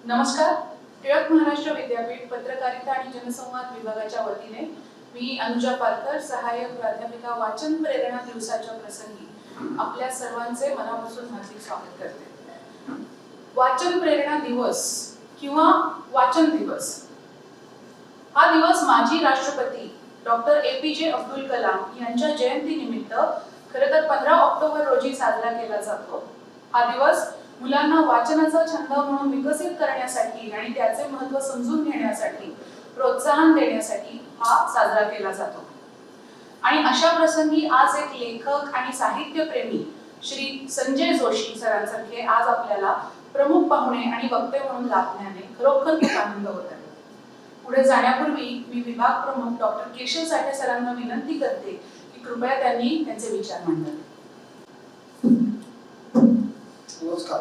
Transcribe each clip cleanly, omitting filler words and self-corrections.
नमस्कार. टिळक महाराष्ट्र विद्यापीठ पत्रकारिता आणि जनसंवाद विभागाच्या वतीने मी अनुजा पालकर, सहाय्यक प्राध्यापिका, वाचन प्रेरणा दिवसाच्या प्रसंगी आपल्या सर्वांचे मनापासून हार्दिक स्वागत करते. वाचन प्रेरणा दिवस किंवा वाचन दिवस हा दिवस माजी राष्ट्रपती डॉक्टर APJ अब्दुल कलाम यांच्या जयंतीनिमित्त खरं तर 15 ऑक्टोबर रोजी साजरा केला जातो. हा दिवस मुलांना वाचनाचा छंद म्हणून विकसित करण्यासाठी आणि त्याचे महत्त्व समजून घेण्यासाठी, प्रोत्साहन देण्यासाठी हा साजरा केला जातो. आणि अशा प्रसंगी आज एक लेखक आणि साहित्यप्रेमी श्री संजय जोशी सरांसारखे आज आपल्याला प्रमुख पाहुणे आणि वक्ते म्हणून लाभल्याने खरोखर खूप आनंद होत आहे. पुढे जाण्यापूर्वी मी विभाग प्रमुख डॉक्टर केशव साठे सरांना विनंती करते की कृपया त्यांनी त्यांचे विचार मांडावे. नमस्कार.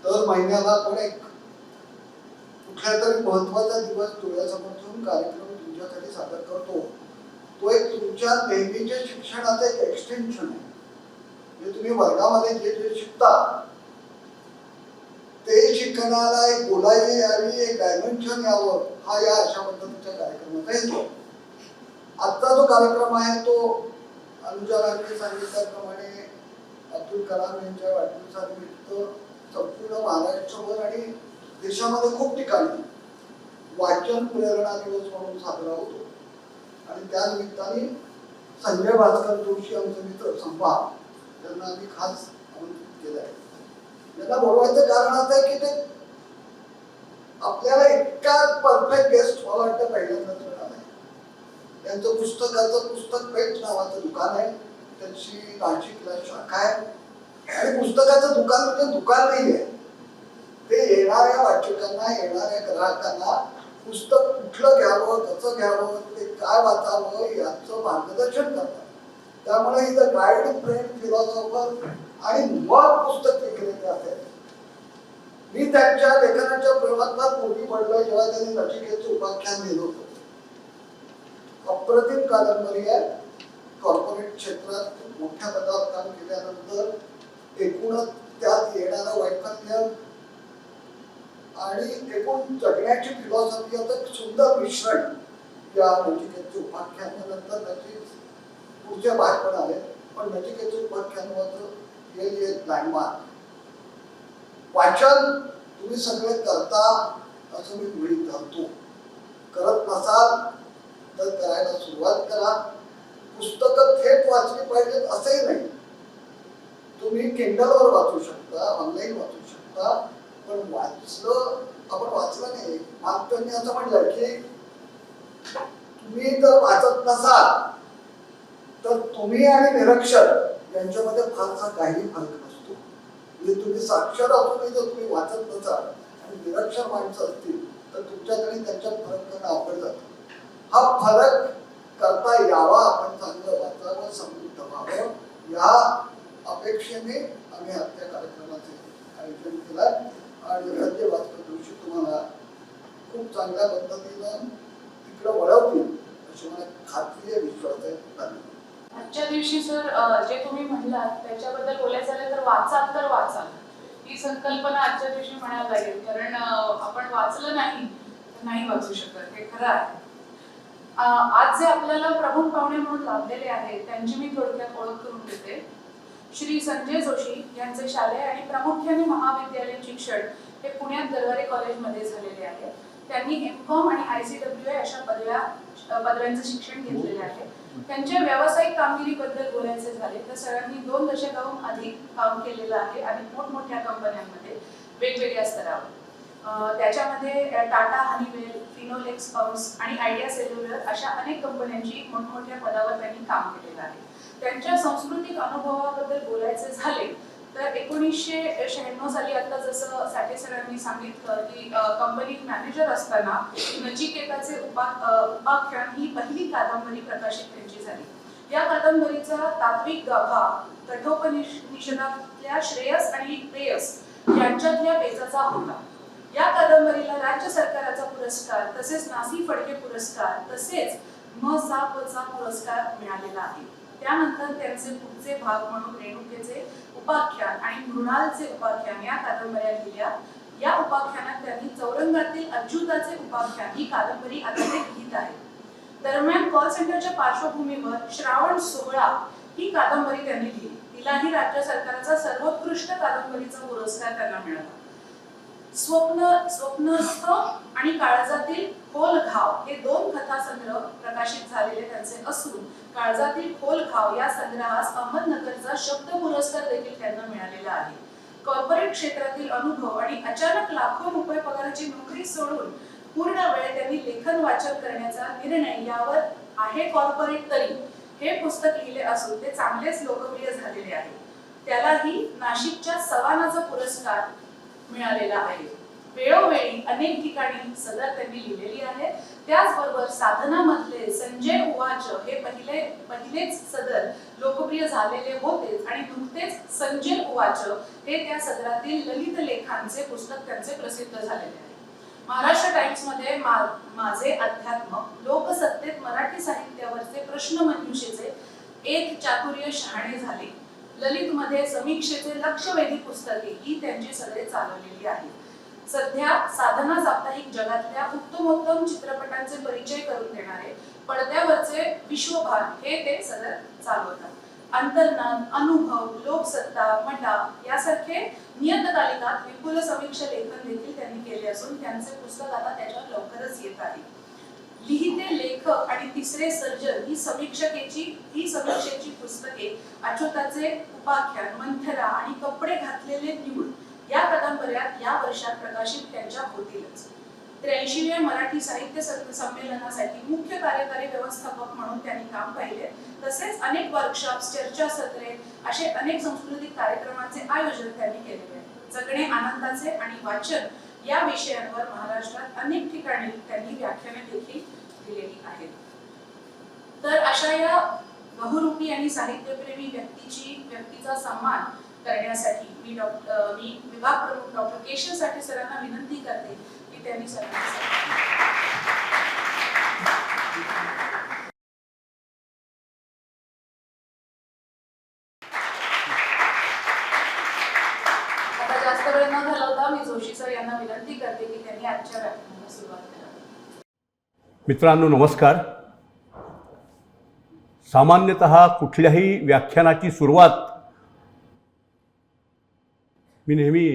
दर महिन्याला आपण एक कुठल्या तरी महत्वाचा दिवस डोळ्यासमोर ठेवून कार्यक्रम तुमच्यासाठी सादर करतो. तो एक तुमच्या नेहमीच्या शिक्षणाचं एक एक्सटेन्शन आहे. म्हणजे तुम्ही वर्गामध्ये जे जे शिकता ते शिकण्याला एक बोलायला यावी, एक डायमेन्शन यावं, हा या अशा पद्धतीच्या कार्यक्रमाचा येतो. आजचा जो कार्यक्रम आहे तो अनुजाने सांगितल्याप्रमाणे अब्दुल कलाम यांच्या वाढदिवसानिमित्त संपूर्ण महाराष्ट्रभर आणि देशामध्ये खूप ठिकाणी वाचन प्रेरणा दिवस म्हणून साजरा होतो. आणि त्या निमित्ताने संजय भास्कर जोशी आमचे मित्र संवाद त्यांना आम्ही खास आमंत्रित केलं आहे. यांना बोलवायचं कारण असं आहे की ते आपल्याला इतका परफेक्ट गेस्ट मला वाटतं पहिल्यांदाच मिळाला आहे. त्यांचं पुस्तक पेठ नावाचं दुकान आहे, त्याची नाशिकला शाखा आहे. आणि पुस्तकाचं दुकान म्हणजे दुकान नाही आहे, ते येणाऱ्या वाचकांना, येणाऱ्या ग्राहकांना पुस्तक कुठलं घ्यावं, कसं घ्यावं, ते काय वाचावं याचं मार्गदर्शन करतात. त्यामुळे इथं गाईड, फ्रेंड, फिलॉसॉफर आणि मग पुस्तक विक्रेते आहेत. मी त्यांच्या लेखनाच्या प्रवासात मोठी पडलो जेव्हा त्यांनी नचिकेतचे उपाख्यान लिहिलं होतं. अप्रतिम कादंबरी आहे. कॉर्पोरेट क्षेत्रात मोठ्या पदावर काम केल्यानंतर एकूणच त्यात येणारा वैफल्य आणि एकूण जगण्याची फिलॉसॉफी याचं एक सुंदर मिश्रण या नचिकेतचे उपाख्यानानंतर त्याची पुढचे भाग पण आले. पण नचिकेतचे उपाख्यान हे एक लँडमार्क. वाचन तुम्ही सगळे करता असं मी गृहीत धरतो. करत नसाल तर करायला सुरुवात करा. पुस्तकं थेट वाचली पाहिजेत असंही नाही. तुम्ही किंडलवर वाचू शकता, ऑनलाईन वाचू शकता. पण आपण वाचलं नाही. मागच्यांनी असं म्हटलं की तुम्ही जर वाचत नसाल तर तुम्ही आणि निरक्षर यांच्यामध्ये फारसा काही फरक नसतो. म्हणजे तुम्ही साक्षर असूनही जर तुम्ही वाचत नसाल आणि निरक्षर माणसं असतील तर तुमच्याकडे त्यांच्यात फरक करणं अवघड जातं. हा फरक करता यावा, आपण चांगलं वाचावं, समृद्ध व्हावं या अपेक्षेने आम्ही आजच्या कार्यक्रमाचे आयोजन केलं. आणि संजय भास्कर जोशी तुम्हाला खूप चांगल्या पद्धतीनं तिकडं वळवतील अशी मला खात्री आहे, विश्वास आहे. धन्यवाद. आजच्या दिवशी सर जे तुम्ही म्हणलात त्याच्याबद्दल बोलायचं झालं तर वाचाल तर वाचाल ही संकल्पना आजच्या दिवशी म्हणायला लागेल. कारण आपण वाचलं नाही तर नाही वाचू शकत, हे खरं आहे. आज जे आपल्याला प्रमुख पाहुणे म्हणून लाभलेले आहेत त्यांची मी थोडक्यात ओळख करून देते. श्री संजय जोशी यांचे शालेय आणि प्रामुख्याने महाविद्यालयीन शिक्षण हे पुण्यात गरवारे कॉलेजमध्ये झालेले आहे. त्यांनी M.Com आणि ICWA अशा पदव्यांचं शिक्षण घेतलेले आहे. त्यांच्या व्यावसायिक कामगिरीबद्दल बोलायचे झाले तर सरांनी 2 दशकाहून अधिक काम केलेलं आहे आणि मोठमोठ्या कंपन्यांमध्ये वेगवेगळ्या स्तरावर. त्याच्यामध्ये टाटा, हनीवेल, फिनोलेक्स पंप्स आणि आयडिया सेल्युलर अशा अनेक कंपन्यांची मोठमोठ्या पदावर त्यांनी काम केलेलं आहे. त्यांच्या सांस्कृतिक अनुभवाबद्दल बोलायचे झाले तर 1996 साली आता जसं साठे सरांनी सांगितलं की कंपनीत मॅनेजर असताना नचिकेताचे उपाख्यान ही पहिली कादंबरी प्रकाशित त्यांची झाली. या कादंबरीचा तात्विक गाभा कठोपनिषदातल्या श्रेयस आणि प्रेयस यांच्यातल्या पेचाचा होता. या कादंबरीला राज्य सरकारचा पुरस्कार तसेच नासी फडके पुरस्कार तसेच म.सा.प.चा पुरस्कार मिळालेला आहे. त्यानंतर त्यांचे पुढचे भाग म्हणून रेणुकेचे उपाख्यान आणि मृणालचे उपाख्यान या कादंबऱ्या लिहिल्या. या उपाख्यानात त्यांनी चौरंगातील अच्युताचे उपाख्यान ही कादंबरी आता ते लिहित आहेत. दरम्यान कॉल सेंटरच्या पार्श्वभूमीवर श्रावण 16 ही कादंबरी त्यांनी लिहिली. तिलाही राज्य सरकारचा सर्वोत्कृष्ट कादंबरीचा पुरस्कार त्यांना मिळाला. स्वप्नस्थ आणि काळजातील खोल घाव हे 2 कथासंग्रह प्रकाशित झालेले त्यांचे असून काळजातील खोल घाव या संग्रहास अहमदनगरचा शब्द पुरस्कार देखील त्यांना मिळालेला आहे. कॉर्पोरेट क्षेत्रातील अनुभव आणि अचानक लाखो रुपये पगाराची नोकरी सोडून पूर्ण वेळ त्यांनी लेखन वाचन करण्याचा निर्णय यावर आहे कॉर्पोरेट तरी हे पुस्तक लिहिले असून ते चांगलेच लोकप्रिय झालेले आहे. त्यालाही नाशिकच्या सवानाचा पुरस्कार मिळालेला आहे. वेळोवेळी अनेक ठिकाणी सदर त्यांनी लिहिलेली आहे. त्याचबरोबर साधनामधले संजय उवाच हे पहिलेच सदर लोकप्रिय झालेले होतेच आणि नुकतेच संजय उवाच हे त्या सदरातील ललित लेखांचे पुस्तक त्यांचे प्रसिद्ध झालेले आहे. महाराष्ट्र टाइम्स मध्ये माझे अध्यात्म, लोकसत्तेत मराठी साहित्यावरचे प्रश्नमंजुषेचे एक चातुर्य शहाणे झाले, ललित मध्ये समीक्षेचे लक्षवेधी पुस्तके ही त्यांची सदरे चालवलेली आहेत. सध्या साधना साप्ताहिक जगातल्या उत्तमोत्तम चित्रपटांचे परिचय करून देणारे पडद्यावरचे विश्वभान हे ते सदर चालवतात. अंतर्नाद, अनुभव, लोकसत्ता, मटा यासारखे नियतकालिकात विपुल समीक्षा लेखन देखील त्यांनी केले असून त्यांचे पुस्तक आता त्याच्यावर लवकरच येत आहे. लिहिते लेखक आणि तिसरे सर्जन ही समीक्षेची पुस्तके अच्युताचे उपाख्यान, मंथरा आणि कपडे घातलेले न्यूड या कादंबऱ्यात या वर्षात प्रकाशित त्यांच्या होतीलच. 83व्या मराठी साहित्य संमेलनासाठी मुख्य कार्यकारी व्यवस्थापक म्हणून त्यांनी काम पाहिले. तसेच अनेक वर्कशॉप्स, चर्चासत्रे असे अनेक सांस्कृतिक कार्यक्रमांचे आयोजन त्यांनी केलेले आहे. जगणे आनंदाचे आणि वाचन या विषयांवर महाराष्ट्रात अनेक ठिकाणी त्यांनी व्याख्याने देखील दिलेली आहेत. तर अशा या बहुरूपी आणि साहित्यप्रेमी व्यक्तीचा सन्मान करण्यासाठी मी विभाग प्रमुख डॉक्टर केशव साठे सरांना विनंती करते की त्यांनी आता जास्त वेळ न घालवता मी जोशी सर यांना विनंती करते की त्यांनी आजच्या व्याख्यानाला सुरुवात करावी. मित्रांनो नमस्कार. सामान्यतः कुठल्याही व्याख्यानाची सुरुवात मी नेहमी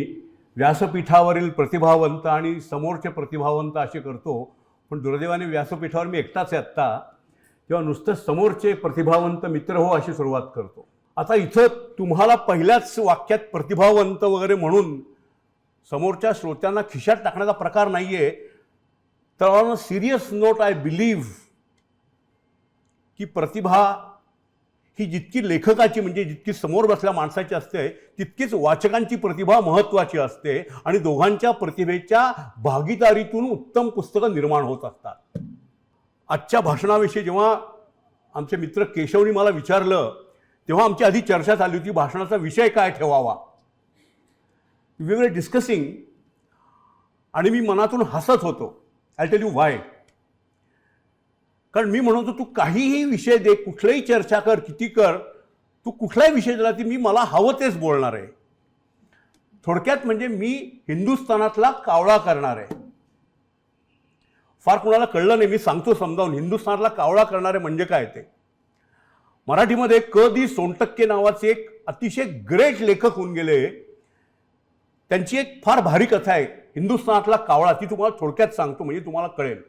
व्यासपीठावरील प्रतिभावंत आणि समोरचे प्रतिभावंत असे करतो, पण दुर्दैवाने व्यासपीठावर मी एकटाच आहे आत्ता, तेव्हा नुसतं समोरचे प्रतिभावंत मित्र हो अशी सुरुवात करतो. आता इथं तुम्हाला पहिल्याच वाक्यात प्रतिभावंत वगैरे म्हणून समोरच्या श्रोत्यांना खिशात टाकण्याचा प्रकार नाही आहे. तर on a serious note I believe की प्रतिभा ही जितकी लेखकाची म्हणजे जितकी समोर बसल्या माणसाची असते तितकीच वाचकांची प्रतिभा महत्त्वाची असते आणि दोघांच्या प्रतिभेच्या भागीदारीतून उत्तम पुस्तकं निर्माण होत असतात. आजच्या भाषणाविषयी जेव्हा आमचे मित्र केशवनी मला विचारलं तेव्हा आमची आधी चर्चा झाली होती भाषणाचा विषय काय ठेवावा. वी वर डिस्कसिंग आणि मी मनातून हसत होतो. आय टेल यू व्हाय. कारण मी म्हणतो तू काहीही विषय दे, कुठलाही चर्चा कर, किती कर, तू कुठलाही विषय दिला ती मी मला हवं तेच बोलणार आहे. थोडक्यात म्हणजे मी हिंदुस्थानातला कावळा करणार आहे. फार कुणाला कळलं नाही, मी सांगतो समजावून. हिंदुस्थानातला कावळा करणारे म्हणजे काय ते. मराठीमध्ये क दी सोनटक्के नावाचे एक अतिशय ग्रेट लेखक होऊन गेले. त्यांची एक फार भारी कथा आहे हिंदुस्थानातला कावळा, ती तुम्हाला थोडक्यात सांगतो म्हणजे तुम्हाला कळेल.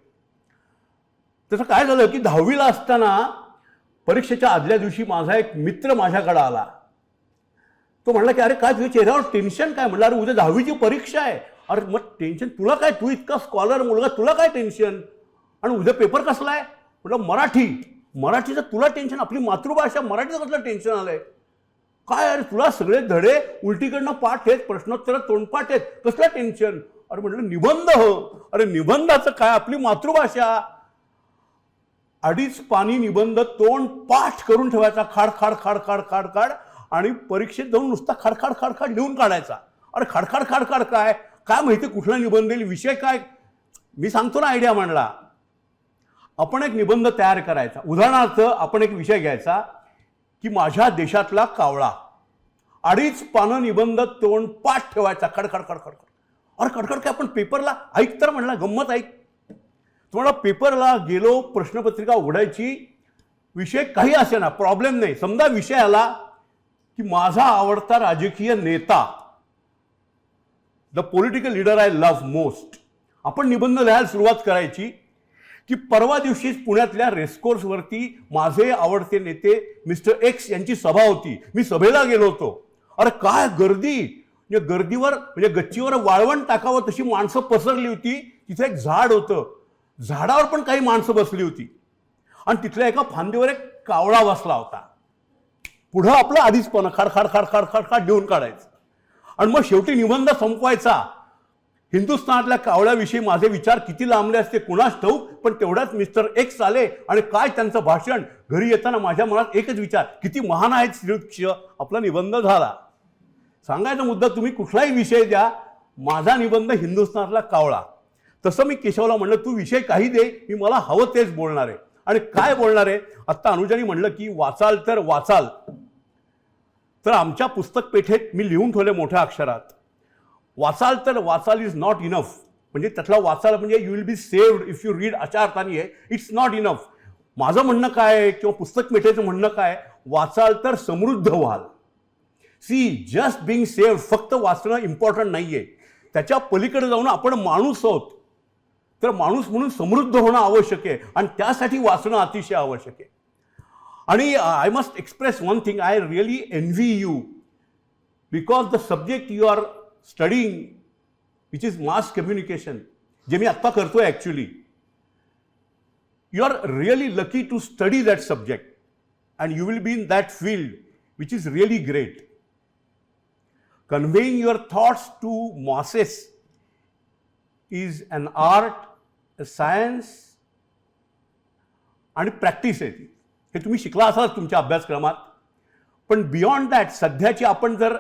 तसं काय झालं की 10वीला असताना परीक्षेच्या आदल्या दिवशी माझा एक मित्र माझ्याकडे आला. तो म्हणला की अरे काय तुझ्या चेहऱ्यावर टेन्शन काय. म्हणलं अरे उद्या 10वीची परीक्षा आहे. अरे मग टेन्शन तुला काय, तू इतका स्कॉलर मुलगा, तुला काय टेन्शन. आणि उद्या पेपर कसला आहे. म्हटलं मराठीचं तुला टेन्शन, आपली मातृभाषा मराठीचं कसलं टेन्शन आलंय. काय अरे तुला सगळे धडे उलटीकडनं पाठ आहेत, प्रश्नोत्तर तोंडपाठ आहेत, कसलं टेन्शन. अरे म्हटलं निबंध हो. अरे निबंधाचं काय, आपली मातृभाषा. 2.5 पानी निबंध तोंड पाठ करून ठेवायचा, खाड खाड खाड खाड खाड खाड, आणि परीक्षेत जाऊन नुसता खाड खाड खाड खाड लिहून काढायचा. अरे खाड खाड खाड खाड काय काय माहिती कुठला निबंध येईल, विषय काय. मी सांगतो ना आयडिया म्हणला. आपण एक निबंध तयार करायचा. उदाहरणार्थ आपण एक विषय घ्यायचा की माझ्या देशातला कावळा. 2.5 पानं निबंध तोंड पाठ ठेवायचा, खडखड खडखड. अरे खडखड काय, आपण पेपरला ऐक तर म्हणला, गंमत ऐक. तुम्हाला पेपरला गेलो, प्रश्नपत्रिका उघडायची, विषय काही असे ना, प्रॉब्लेम नाही. समजा विषय आला की माझा आवडता राजकीय नेता, the political leader I love most. आपण निबंध लिहायला सुरुवात करायची की परवा दिवशीच पुण्यातल्या रेसकोर्सवरती माझे आवडते नेते मिस्टर एक्स यांची सभा होती, मी सभेला गेलो होतो. अरे काय गर्दी, म्हणजे गर्दीवर म्हणजे गच्चीवर वाळवण टाकावं तशी माणसं पसरली होती. तिथे एक झाड होतं, झाडावर पण काही माणसं बसली होती आणि तिथल्या एका फांदीवर एक कावळा बसला होता. पुढं आपलं आधीच पण खाडखाड खाडखाड खाडखाड देऊन काढायचं आणि मग शेवटी निबंध संपवायचा. हिंदुस्थानातल्या कावळ्याविषयी माझे विचार किती लांबले असते कुणास ठाऊक, पण तेवढ्याच मिस्टर एक्स आले आणि काय त्यांचं भाषण. घरी येताना माझ्या मनात एकच विचार, किती महान आहेत श्रीवृक्ष. आपला निबंध झाला. सांगायचा मुद्दा, तुम्ही कुठलाही विषय द्या, माझा निबंध हिंदुस्थानातला कावळा. तसं मी केशवला म्हणलं, तू विषय काही दे, मी मला हवं तेच बोलणार आहे. आणि काय बोलणार आहे, आत्ता अनुजानी म्हणलं की वाचाल तर वाचाल. तर आमच्या पुस्तक पेठेत मी लिहून ठेवले मोठ्या अक्षरात, वाचाल तर वाचाल इज नॉट इनफ. म्हणजे त्यातला वाचाल म्हणजे you will be saved if you read, अशा अर्थाने आहे. It's not enough. माझं म्हणणं काय आहे किंवा पुस्तक पेठेचं म्हणणं काय, वाचाल तर समृद्ध व्हाल. सी, जस्ट बिंग सेव्ड, फक्त वाचणं इम्पॉर्टंट नाही आहे. त्याच्या पलीकडे जाऊन आपण माणूस आहोत, तर माणूस म्हणून समृद्ध होणं आवश्यक आहे आणि त्यासाठी वाचणं अतिशय आवश्यक आहे. आणि I must express one thing, I really envy you because the subject you are studying which is mass communication, जे मी आत्ता करतोय actually, you are really lucky to study that subject and you will be in that field which is really great. Conveying your thoughts to masses is an art, a science आणि practice आहे ती. हे तुम्ही शिकला असाल तुमच्या अभ्यासक्रमात. पण बियॉन्ड दॅट, सध्याची आपण जर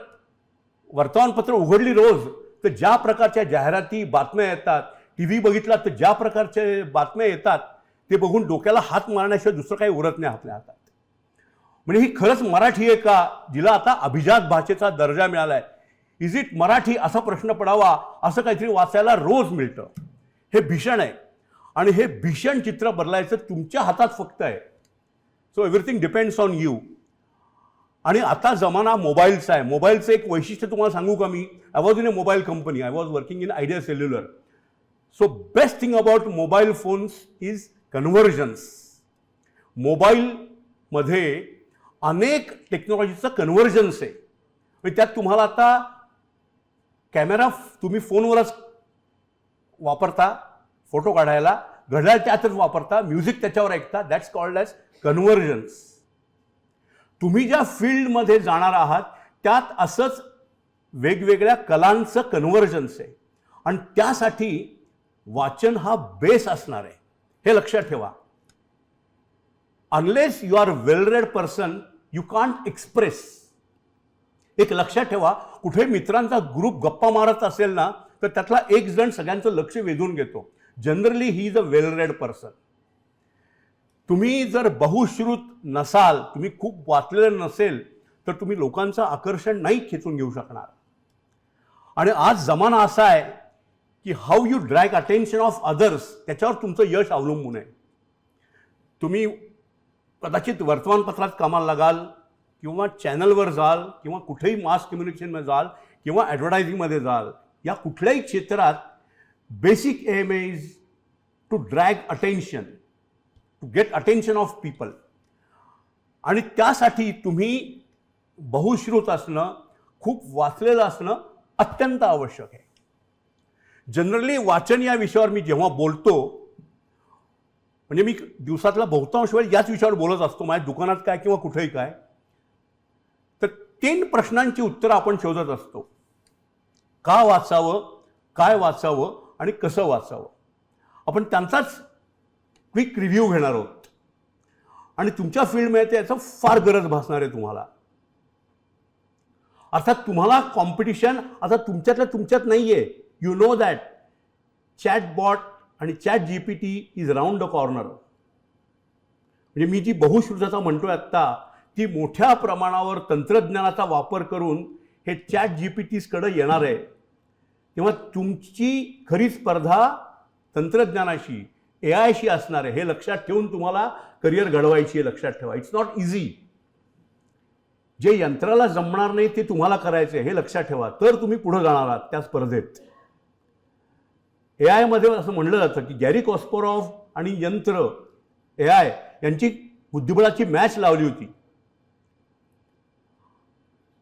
वर्तमानपत्र उघडली रोज, तर ज्या प्रकारच्या जाहिराती बातम्या येतात, टी व्ही बघितला तर ज्या प्रकारचे बातम्या येतात, ते बघून डोक्याला हात मारण्याशिवाय दुसरं काही उरत नाही आपल्या हातात. म्हणजे ही खरंच मराठी आहे का, जिला आता अभिजात भाषेचा दर्जा मिळाला आहे? इज इट मराठी, असा प्रश्न पडावा, असं काहीतरी वाचायला रोज मिळतं. हे भीषण आहे आणि हे भीषण चित्र बदलायचं तुमच्या हातात फक्त आहे. So everything depends on you. आणि आता जमाना मोबाईलचा आहे. मोबाईलचं एक वैशिष्ट्य तुम्हाला सांगू का मी? I was in a mobile company, I was working in Idea Cellular. So best thing about mobile phones is convergence. मोबाईलमध्ये अनेक टेक्नॉलॉजीचं कन्व्हर्जन्स आहे. म्हणजे त्यात तुम्हाला आता कॅमेरा तुम्ही फोनवरच वापरता, फोटो काढायला, घड्याळ त्यातच वापरता, म्युझिक त्याच्यावर ऐकता. That's called as convergence. तुम्ही ज्या फील्डमध्ये जाणार आहात त्यात असंच वेगवेगळ्या कलांचं कन्व्हर्जन्स आहे आणि त्यासाठी वाचन हा बेस असणार आहे. हे लक्षात ठेवा. Unless you are well read person you can't express. एक लक्षात ठेवा, कुठे मित्रांचा ग्रुप गप्पा मारत असेल ना, तर त्यातला एक जण सगळ्यांचं लक्ष वेधून घेतो. Generally he is a well read person. तुम्ही जर बहुश्रुत नसाल, तुम्ही खूप वाचलेलं नसेल, तर तुम्ही लोकांचं आकर्षण नाही खेचून घेऊ शकणार. आणि आज जमाना असा आहे की how you drag attention of others, त्याच्यावर तुमचं यश अवलंबून आहे. तुम्ही कदाचित वर्तमानपत्रात कामाला लागाल किंवा चॅनलवर जाल किंवा कुठेही मास कम्युनिकेशनमध्ये जाल किंवा ॲडव्हर्टायझिंगमध्ये जाल, या कुठल्याही क्षेत्रात basic aim is to drag attention, to get attention of people. आणि त्यासाठी तुम्ही बहुश्रुत असणं, खूप वाचलेलं असणं अत्यंत आवश्यक आहे. जनरली वाचन या विषयावर मी जेव्हा बोलतो, म्हणजे मी दिवसातला बहुतांश वेळ याच विषयावर बोलत असतो, माझ्या दुकानात काय किंवा कुठेही काय, तर 3 प्रश्नांची उत्तरं आपण शोधत असतो. का वाचावं, काय वाचावं आणि कसं वाचावं. आपण त्यांचाच क्विक रिव्ह्यू घेणार आहोत आणि तुमच्या फील्डमध्ये त्याचं फार गरज भासणार आहे तुम्हाला. अर्थात तुम्हाला कॉम्पिटिशन आता तुमच्यातल्या तुमच्यात नाही आहे. यू नो दॅट चॅटबॉट आणि chat GPT is round the corner. म्हणजे मी जी बहुश्रुतता म्हणतोय आत्ता, ती मोठ्या प्रमाणावर तंत्रज्ञानाचा वापर करून हे ChatGPTकडे येणार आहे, तेव्हा तुमची खरी स्पर्धा तंत्रज्ञानाशी, AI असणार आहे. हे लक्षात ठेवून तुम्हाला करिअर घडवायची आहे. लक्षात ठेवा, इट्स नॉट इझी. जे यंत्राला जमणार नाही ते तुम्हाला करायचं आहे, हे लक्षात ठेवा. तर तुम्ही पुढे जाणार आहात त्या स्पर्धेत. AI मध्ये असं म्हणलं जातं की गॅरी कॉस्परॉफ आणि यंत्र AI यांची बुद्धिबळाची मॅच लावली होती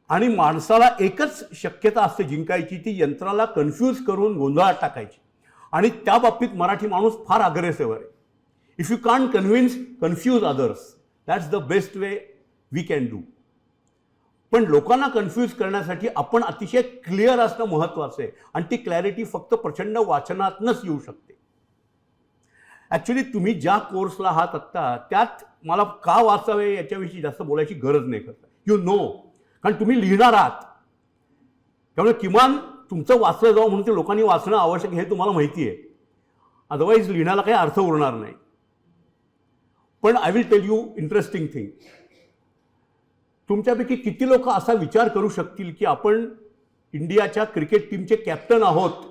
आणि माणसाला एकच शक्यता असते जिंकायची, ती यंत्राला कन्फ्यूज करून गोंधळात टाकायची. आणि त्या बाबतीत मराठी माणूस फार अग्रेसिव्ह आहे. If you can't confuse others, that's the best way we can do. पण लोकांना कन्फ्यूज करण्यासाठी आपण अतिशय क्लिअर असणं महत्त्वाचं आहे आणि ती क्लॅरिटी फक्त प्रचंड वाचनातनंच येऊ शकते. ॲक्च्युली तुम्ही ज्या कोर्सला आहात आत्ता, त्यात मला का वाचावे याच्याविषयी जास्त बोलायची गरज नाही करता. यू नो, कारण तुम्ही लिहिणार आहात, त्यामुळे किमान तुमचं वाचलं जावं म्हणून ते लोकांनी वाचणं आवश्यक हे तुम्हाला माहिती आहे. अदरवाईज लिहिण्याला काही अर्थ उरणार नाही. पण I will tell you interesting thing. तुमच्यापैकी किती लोक असा विचार करू शकतील की आपण इंडियाच्या क्रिकेट टीमचे कॅप्टन आहोत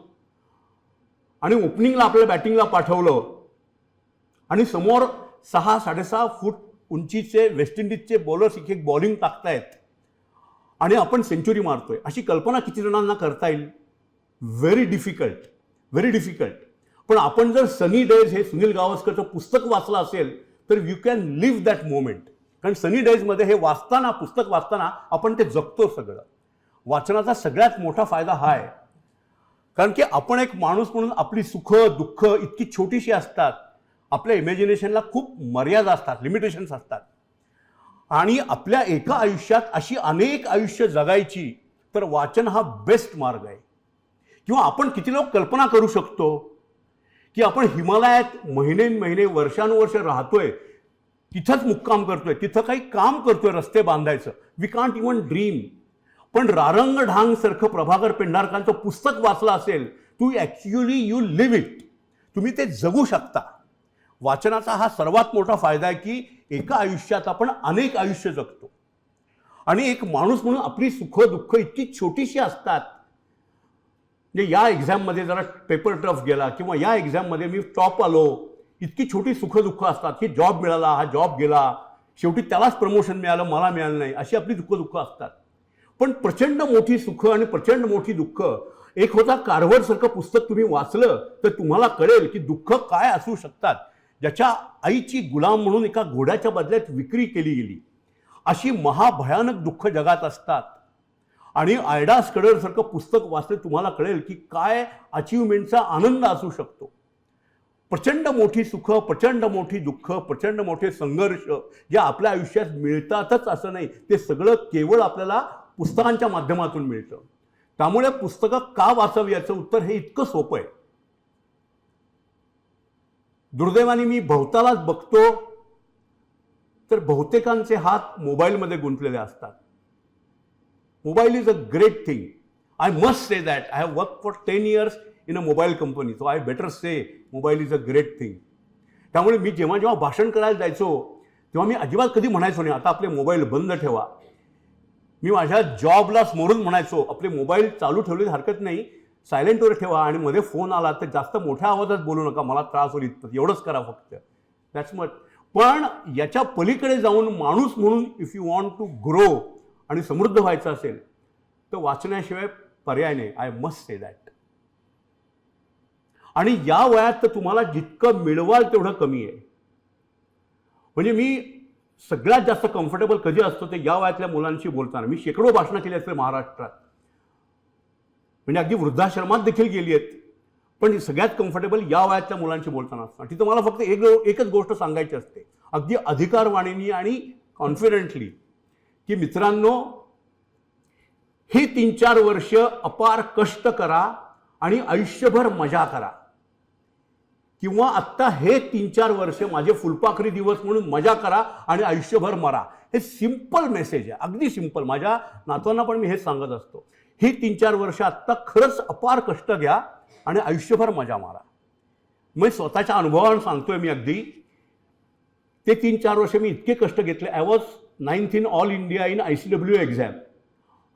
आणि ओपनिंगला आपल्याला बॅटिंगला पाठवलं आणि समोर 6-6.5 फूट उंचीचे वेस्ट इंडिजचे बॉलर्स एक बॉलिंग टाकतायत आणि आपण सेंचुरी मारतोय, अशी कल्पना किती जणांना करता येईल? Very difficult, very difficult. पण आपण जर सनी डेज हे सुनील गावस्करचं पुस्तक वाचलं असेल तर you can live that moment. कारण सनी डेजमध्ये हे वाचताना, पुस्तक वाचताना आपण ते जगतो सगळं. वाचनाचा सगळ्यात मोठा फायदा हा आहे, कारण की आपण एक माणूस म्हणून आपली सुख दुःख इतकी छोटीशी असतात, आपल्या इमॅजिनेशनला खूप मर्यादा असतात, लिमिटेशन्स असतात. आणि आपल्या एका आयुष्यात अशी अनेक आयुष्य जगायची तर वाचन हा बेस्ट मार्ग आहे. किंवा आपण किती लोक कल्पना करू शकतो की आपण हिमालयात महिने वर्षानुवर्ष राहतोय, तिथंच मुक्काम करतोय, तिथं काही काम करतोय रस्ते बांधायचं. We can't even dream. पण रारंग ढांग सारखं प्रभाकर पेंढारकरांचं पुस्तक वाचलं असेल, यू लिव्ह इट. तुम्ही ते जगू शकता. वाचनाचा हा सर्वात मोठा फायदा आहे की एका आयुष्यात आपण अनेक आयुष्य जगतो आणि एक माणूस म्हणून आपली सुख दुःख इतकी छोटीशी असतात. म्हणजे या एक्झाममध्ये जरा पेपर टफ गेला किंवा या एक्झाममध्ये मी टॉप आलो, इतकी छोटी सुख दुःख असतात की जॉब मिळाला, हा जॉब गेला, शेवटी त्यालाच प्रमोशन मिळालं, मला मिळालं नाही, अशी आपली दुःख असतात. पण प्रचंड मोठी सुख आणि प्रचंड मोठी दुःख. एक होता कार्व्हरसारखं पुस्तक तुम्ही वाचलं तर तुम्हाला कळेल की दुःख काय असू शकतात. ज्याच्या आईची गुलाम म्हणून एका घोड्याच्या बदल्यात विक्री केली गेली, अशी महाभयानक दुःख जगात असतात. आणि आयडा स्कडरसारखं पुस्तक वाचलं तुम्हाला कळेल की काय अचिव्हमेंटचा आनंद असू शकतो. प्रचंड मोठी सुख, प्रचंड मोठी दुःख, प्रचंड मोठे संघर्ष जे आपल्या आयुष्यात मिळतातच असं नाही, ते सगळं केवळ आपल्याला पुस्तकांच्या माध्यमातून मिळतं. त्यामुळे पुस्तकं का वाचावी याचं उत्तर हे इतकं सोपं आहे. दुर्दैवाने मी भोवतालाच बघतो तर बहुतेकांचे हात मोबाईलमध्ये गुंतलेले असतात. Mobile is a great thing. I must say that. I have work for 10 years in a mobile company, so I better say mobile is a great thing. त्यामुळे मी जेव्हा भाषण करायला जायचो तेव्हा मी अजिबात कधी म्हणायचो नाही आता आपले मोबाईल बंद ठेवा. मी माझ्या जॉबला समोरून म्हणायचो आपले मोबाईल चालू ठेवलेली हरकत नाही, सायलेंटवर ठेवा आणि मध्ये फोन आला तर जास्त मोठ्या आवाजात बोलू नका, मला त्रास होईल, एवढंच करा फक्त. That's much. पण याच्या पलीकडे जाऊन माणूस म्हणून if you want to grow आणि समृद्ध व्हायचं असेल तर वाचण्याशिवाय पर्याय नाही. I must say that. आणि या वयात तर तुम्हाला जितकं मिळवाल तेवढं कमी आहे. म्हणजे मी सगळ्यात जास्त कम्फर्टेबल कधी असतो ते या वयातल्या मुलांशी बोलताना. मी शेकडो भाषणं केली असते महाराष्ट्रात, म्हणजे अगदी वृद्धाश्रमात देखील गेली आहेत, पण सगळ्यात कम्फर्टेबल या वयातल्या मुलांशी बोलताना असतात. तिथं मला फक्त एकच गोष्ट सांगायची असते अगदी अधिकारवाणीनी आणि कॉन्फिडेंटली की मित्रांनो, ही 3-4 वर्ष अपार कष्ट करा आणि आयुष्यभर मजा करा, किंवा आत्ता हे 3-4 वर्ष माझे फुलपाखरी दिवस म्हणून मजा करा आणि आयुष्यभर मरा. हे सिंपल मेसेज आहे, अगदी सिंपल. माझ्या नातवांना पण मी हेच सांगत असतो. ही 3-4 वर्ष आत्ता खरंच अपार कष्ट घ्या आणि आयुष्यभर मजा मारा. मी स्वतःच्या अनुभवानं सांगतोय. मी अगदी ते 3-4 वर्ष मी इतके कष्ट घेतले. I was 9th in all India in ICW exam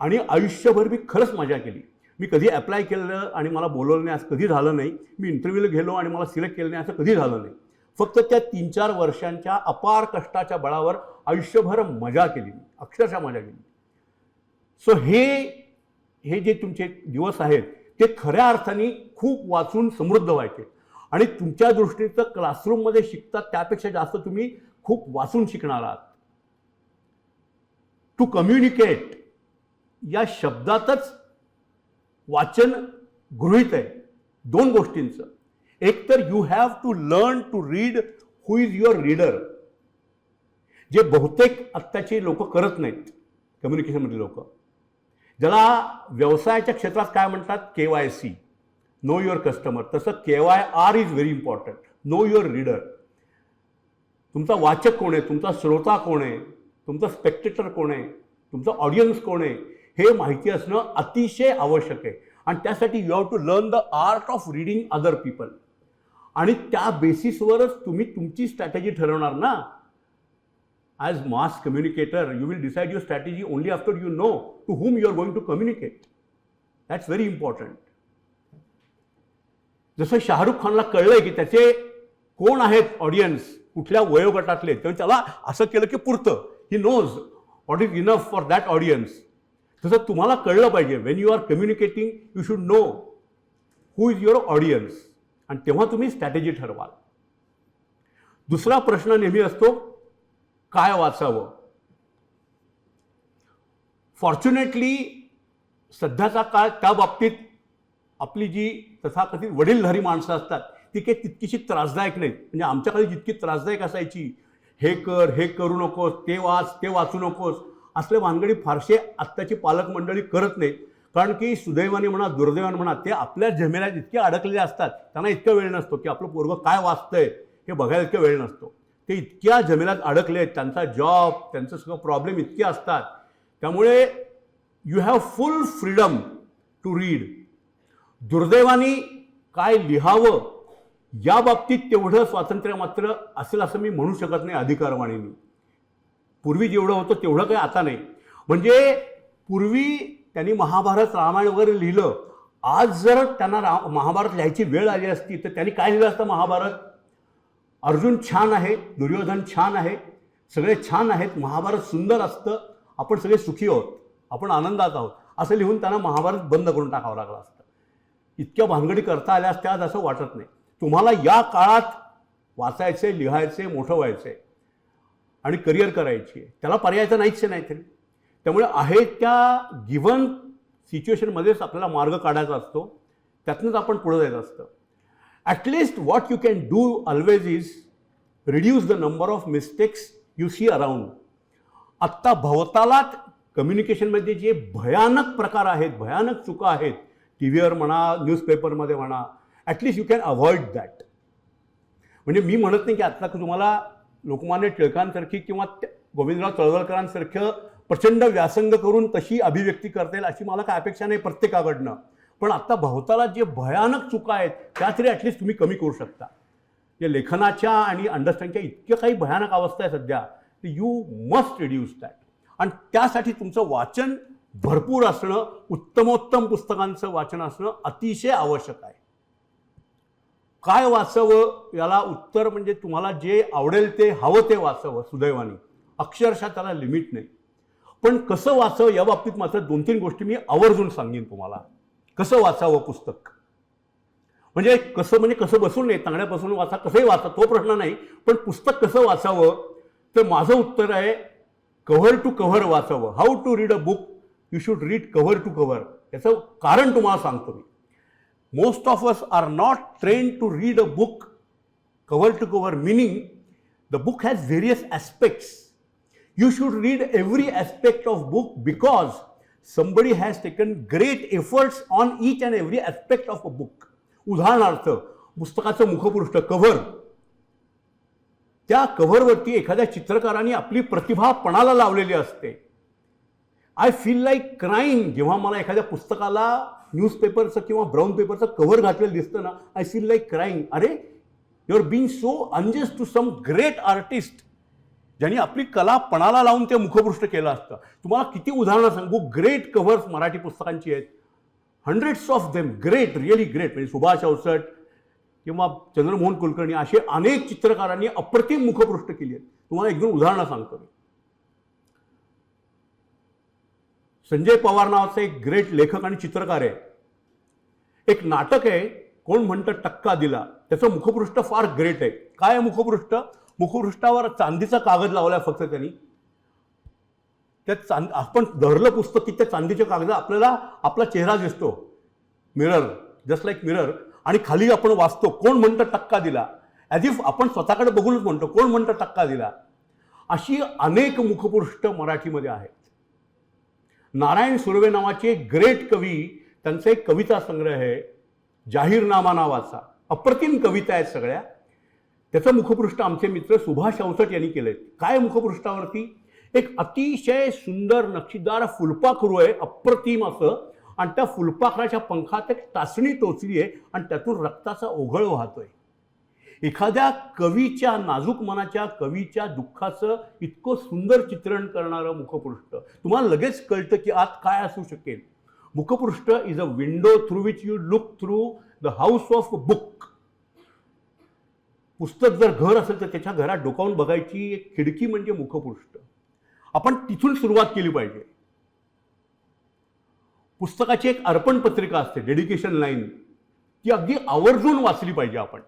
आणि आयुष्यभर मी खरंच मजा केली. मी कधी अप्लाय केलं आणि मला बोलवलं नाही असं कधी झालं नाही. मी इंटरव्ह्यूला गेलो आणि मला सिलेक्ट केलं नाही असं कधी झालं नाही. फक्त त्या 3-4 वर्षांच्या अपार कष्टाच्या बळावर आयुष्यभर मजा केली, अक्षरशः मजा केली. सो हे जे तुमचे दिवस आहेत ते खऱ्या अर्थाने खूप वाचून समृद्ध व्हायचे आणि तुमच्या दृष्टीचं क्लासरूममध्ये शिकतात त्यापेक्षा जास्त तुम्ही खूप वाचून शिकणार आहात. टू कम्युनिकेट या शब्दातच वाचन गृहीत आहे 2 गोष्टींचं. एक तर you have to learn to read who is your reader, जे बहुतेक आत्ताची लोक करत नाहीत कम्युनिकेशनमधली लोक. ज्याला व्यवसायाच्या क्षेत्रात काय म्हणतात KYC, नो युअर कस्टमर, तसं KYR is very important, know your reader. तुमचा वाचक कोण आहे, तुमचा श्रोता कोण आहे, तुमचा स्पेक्टेटर कोण आहे, तुमचा ऑडियन्स कोण आहे हे माहिती असणं अतिशय आवश्यक आहे. आणि त्यासाठी you have to learn the art of reading other people. आणि त्या बेसिसवरच तुम्ही तुमची स्ट्रॅटेजी ठरवणार ना. As mass communicator you will decide your strategy only after you know to whom you are going to communicate. That's very important. जसं शाहरुख खानला कळलंय की त्याचे कोण आहेत ऑडियन्स, कुठल्या वयोगटातले, तर त्याला असं केलं की पुरतं. He knows what is enough for that audience. तसं तुम्हाला कळलं पाहिजे when you are communicating you should know who is your audience आणि तेव्हा तुम्ही स्ट्रॅटेजी ठरवाल. दुसरा प्रश्न नेहमी असतो काय वाचावं. फॉर्च्युनेटली सध्याचा काळ त्या बाबतीत आपली जी तथाकथित वडीलधारी माणसं असतात ती काही तितकीशी त्रासदायक नाहीत. म्हणजे आमच्याकडे जितकी त्रासदायक असायची, हे कर, हे करू नकोस, ते वाच, ते वाचू नकोस, असले भानगडी फारसे आत्ताची पालक मंडळी करत नाहीत. कारण की सुदैवाने म्हणा दुर्दैवाने म्हणा ते आपल्या झमेल्यात इतके अडकलेले असतात, त्यांना इतका वेळ नसतो की आपलं पोरगं काय वाचतंय हे बघायला इतका वेळ नसतो. ते इतक्या झमेल्यात अडकले आहेत, त्यांचा जॉब, त्यांचं सगळं प्रॉब्लेम इतके असतात. त्यामुळे you have full freedom to read. दुर्दैवाने काय लिहावं या बाबतीत तेवढं स्वातंत्र्य मात्र असेल असं मी म्हणू शकत नाही अधिकारवाणीने. पूर्वी जेवढं होतं तेवढं काही आता नाही. म्हणजे पूर्वी त्यांनी महाभारत रामायण वगैरे लिहिलं. आज जर त्यांना महाभारत लिहायची वेळ आली असती तर त्यांनी काय लिहिलं असतं महाभारत. अर्जुन छान आहे, दुर्योधन छान आहे, सगळे छान आहेत, महाभारत सुंदर असतं, आपण सगळे सुखी आहोत, आपण आनंदात आहोत असं लिहून त्यांना महाभारत बंद करून टाकावं लागलं असतं. इतक्या भानगडी करता आल्या असत्या आज असं वाटत नाही. तुम्हाला या काळात वाचायचे, लिहायचे, मोठं व्हायचे आणि करिअर करायची आहे, त्याला पर्याय तर नाहीच नाही तरी. त्यामुळे आहे त्या गिव्हन सिच्युएशनमध्येच आपल्याला मार्ग काढायचा असतो, त्यातनंच आपण पुढे जायचं असतं. At least what you can do always is reduce the number of mistakes you see around. आत्ता भवतालात कम्युनिकेशनमध्ये जे भयानक प्रकार आहेत, भयानक चुका आहेत, टी व्हीवर म्हणा, न्यूजपेपरमध्ये म्हणा, at least you can avoid that. म्हणजे मी म्हणत नाही की आत्ता तुम्हाला लोकमान्य टिळकांसारखी किंवा गोविंदराव तळवलकरांसारखं प्रचंड व्यासंग करून तशी अभिव्यक्ती करता येईल अशी मला काय अपेक्षा नाही प्रत्येकाकडनं. पण आत्ता भवताला जे भयानक चुका आहेत त्या तरी ॲटलिस्ट तुम्ही कमी करू शकता. या लेखनाच्या आणि अंडरस्टँडिंगच्या इतक्या काही भयानक अवस्था आहे सध्या, तर यू मस्ट रिड्यूस दॅट. आणि त्यासाठी तुमचं वाचन भरपूर असणं, उत्तमोत्तम पुस्तकांचं वाचन असणं अतिशय आवश्यक आहे. काय वाचावं याला उत्तर म्हणजे तुम्हाला जे आवडेल ते हवं ते वाचावं. सुदैवाने अक्षरशः त्याला लिमिट नाही. पण कसं वाचावं या बाबतीत मात्र 2-3 गोष्टी मी आवर्जून सांगेन तुम्हाला. कसं वाचावं पुस्तक म्हणजे कसं बसून नाही, तांगड्यापासून वाचा, कसंही वाचा तो प्रश्न नाही. पण पुस्तक कसं वाचावं तर माझं उत्तर आहे कव्हर टू कव्हर वाचावं. How to read a book, you should read cover to cover. याचं कारण तुम्हाला सांगतो मी. Most of us are not trained to read a book cover to cover, meaning the book has various aspects. You should read every aspect of book because somebody has taken great efforts on each and every aspect of a book. उदाहरणार्थ पुस्तकाचं मुखपृष्ठ cover, त्या कव्हरवरती एखाद्या चित्रकाराने आपली प्रतिभा पणाला लावलेली असते. I feel like crying जेव्हा मला एखाद्या पुस्तकाला न्यूजपेपरचं किंवा ब्राऊन पेपरचं कव्हर घातलेलं दिसतं ना, आय फील लाईक क्राईंग. अरे you are being so unjust to some great artist ज्यांनी आपली कला पणाला लावून ते मुखपृष्ठ केलं असतं. तुम्हाला किती उदाहरणं सांगू, ग्रेट कव्हर्स मराठी पुस्तकांची आहेत, hundreds of them, great, really great. म्हणजे सुभाष अवचट किंवा चंद्रमोहन कुलकर्णी असे अनेक चित्रकारांनी अप्रतिम मुखपृष्ठ केली आहेत. तुम्हाला एक दोन उदाहरणं सांगतो मी. संजय पवार नावाचा एक ग्रेट लेखक आणि चित्रकार आहे. एक नाटक आहे, कोण म्हणतं टक्का दिला, त्याचं मुखपृष्ठ फार ग्रेट आहे. काय आहे मुखपृष्ठ? मुखपृष्ठावर चांदीचा कागद लावलाय फक्त त्यांनी. त्या आपण धरलं पुस्तक की त्या चांदीच्या कागदात आपल्याला आपला चेहरा दिसतो, मिरर, जस्ट लाईक मिरर. आणि खाली आपण वाचतो कोण म्हणतं टक्का दिला, ॲज इफ आपण स्वतःकडे बघूनच म्हणतो कोण म्हणतं टक्का दिला. अशी अनेक मुखपृष्ठ मराठीमध्ये आहेत. नारायण सुर्वे नावाचे एक ग्रेट कवी, त्यांचा एक कविता संग्रह आहे जाहीरनामा नावाचा, अप्रतिम कविता आहेत सगळ्या. त्याचं मुखपृष्ठ आमचे मित्र सुभाष अवचट यांनी केलंय. काय मुखपृष्ठावरती एक अतिशय सुंदर नक्षीदार फुलपाखरू आहे, अप्रतिम असं, आणि त्या फुलपाखराच्या पंखात एक टाचणी टोचली आहे आणि त्यातून रक्ताचा ओघळ वाहतोय. एखाद्या कवीच्या, नाजूक मनाच्या कवीच्या दुःखाचं इतकं सुंदर चित्रण करणारं मुखपृष्ठ. तुम्हाला लगेच कळतं की आत काय असू शकेल. मुखपृष्ठ is a window through which you look through the house of book. पुस्तक जर घर असेल तर त्याच्या घरात डोकावून बघायची एक खिडकी म्हणजे मुखपृष्ठ. आपण तिथून सुरुवात केली पाहिजे. पुस्तकाची एक अर्पण पत्रिका असते, डेडिकेशन लाईन, ती अगदी आवर्जून वाचली पाहिजे आपण.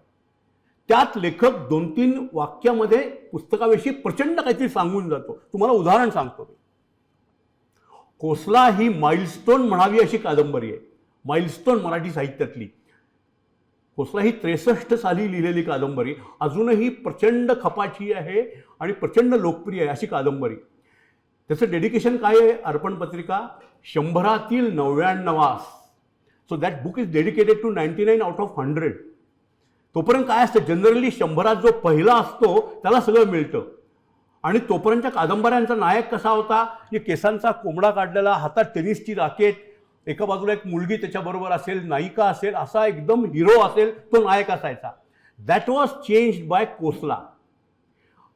त्यात लेखक 2-3 वाक्यामध्ये पुस्तकाविषयी प्रचंड काहीतरी सांगून जातो. तुम्हाला उदाहरण सांगतो मी. कोसला ही माइलस्टोन म्हणावी अशी कादंबरी आहे, माइलस्टोन मराठी साहित्यातली. कोसला ही 63 साली लिहिलेली कादंबरी, अजूनही प्रचंड खपाची आहे आणि प्रचंड लोकप्रिय आहे अशी कादंबरी. त्याचं डेडिकेशन काय आहे? अर्पण पत्रिका 100 99. So that book is dedicated to 99 out of 100. तोपर्यंत काय असतं, जनरली 100 जो पहिला असतो त्याला सगळं मिळतं. आणि तोपर्यंतच्या कादंबऱ्यांचा नायक कसा होता, की केसांचा कोंबडा काढलेला, हातात टेनिसची रॅकेट, एका बाजूला एक मुलगी त्याच्याबरोबर असेल, नायिका असेल, असा एकदम हिरो असेल, तो नायक असायचा. That was changed by Kosla.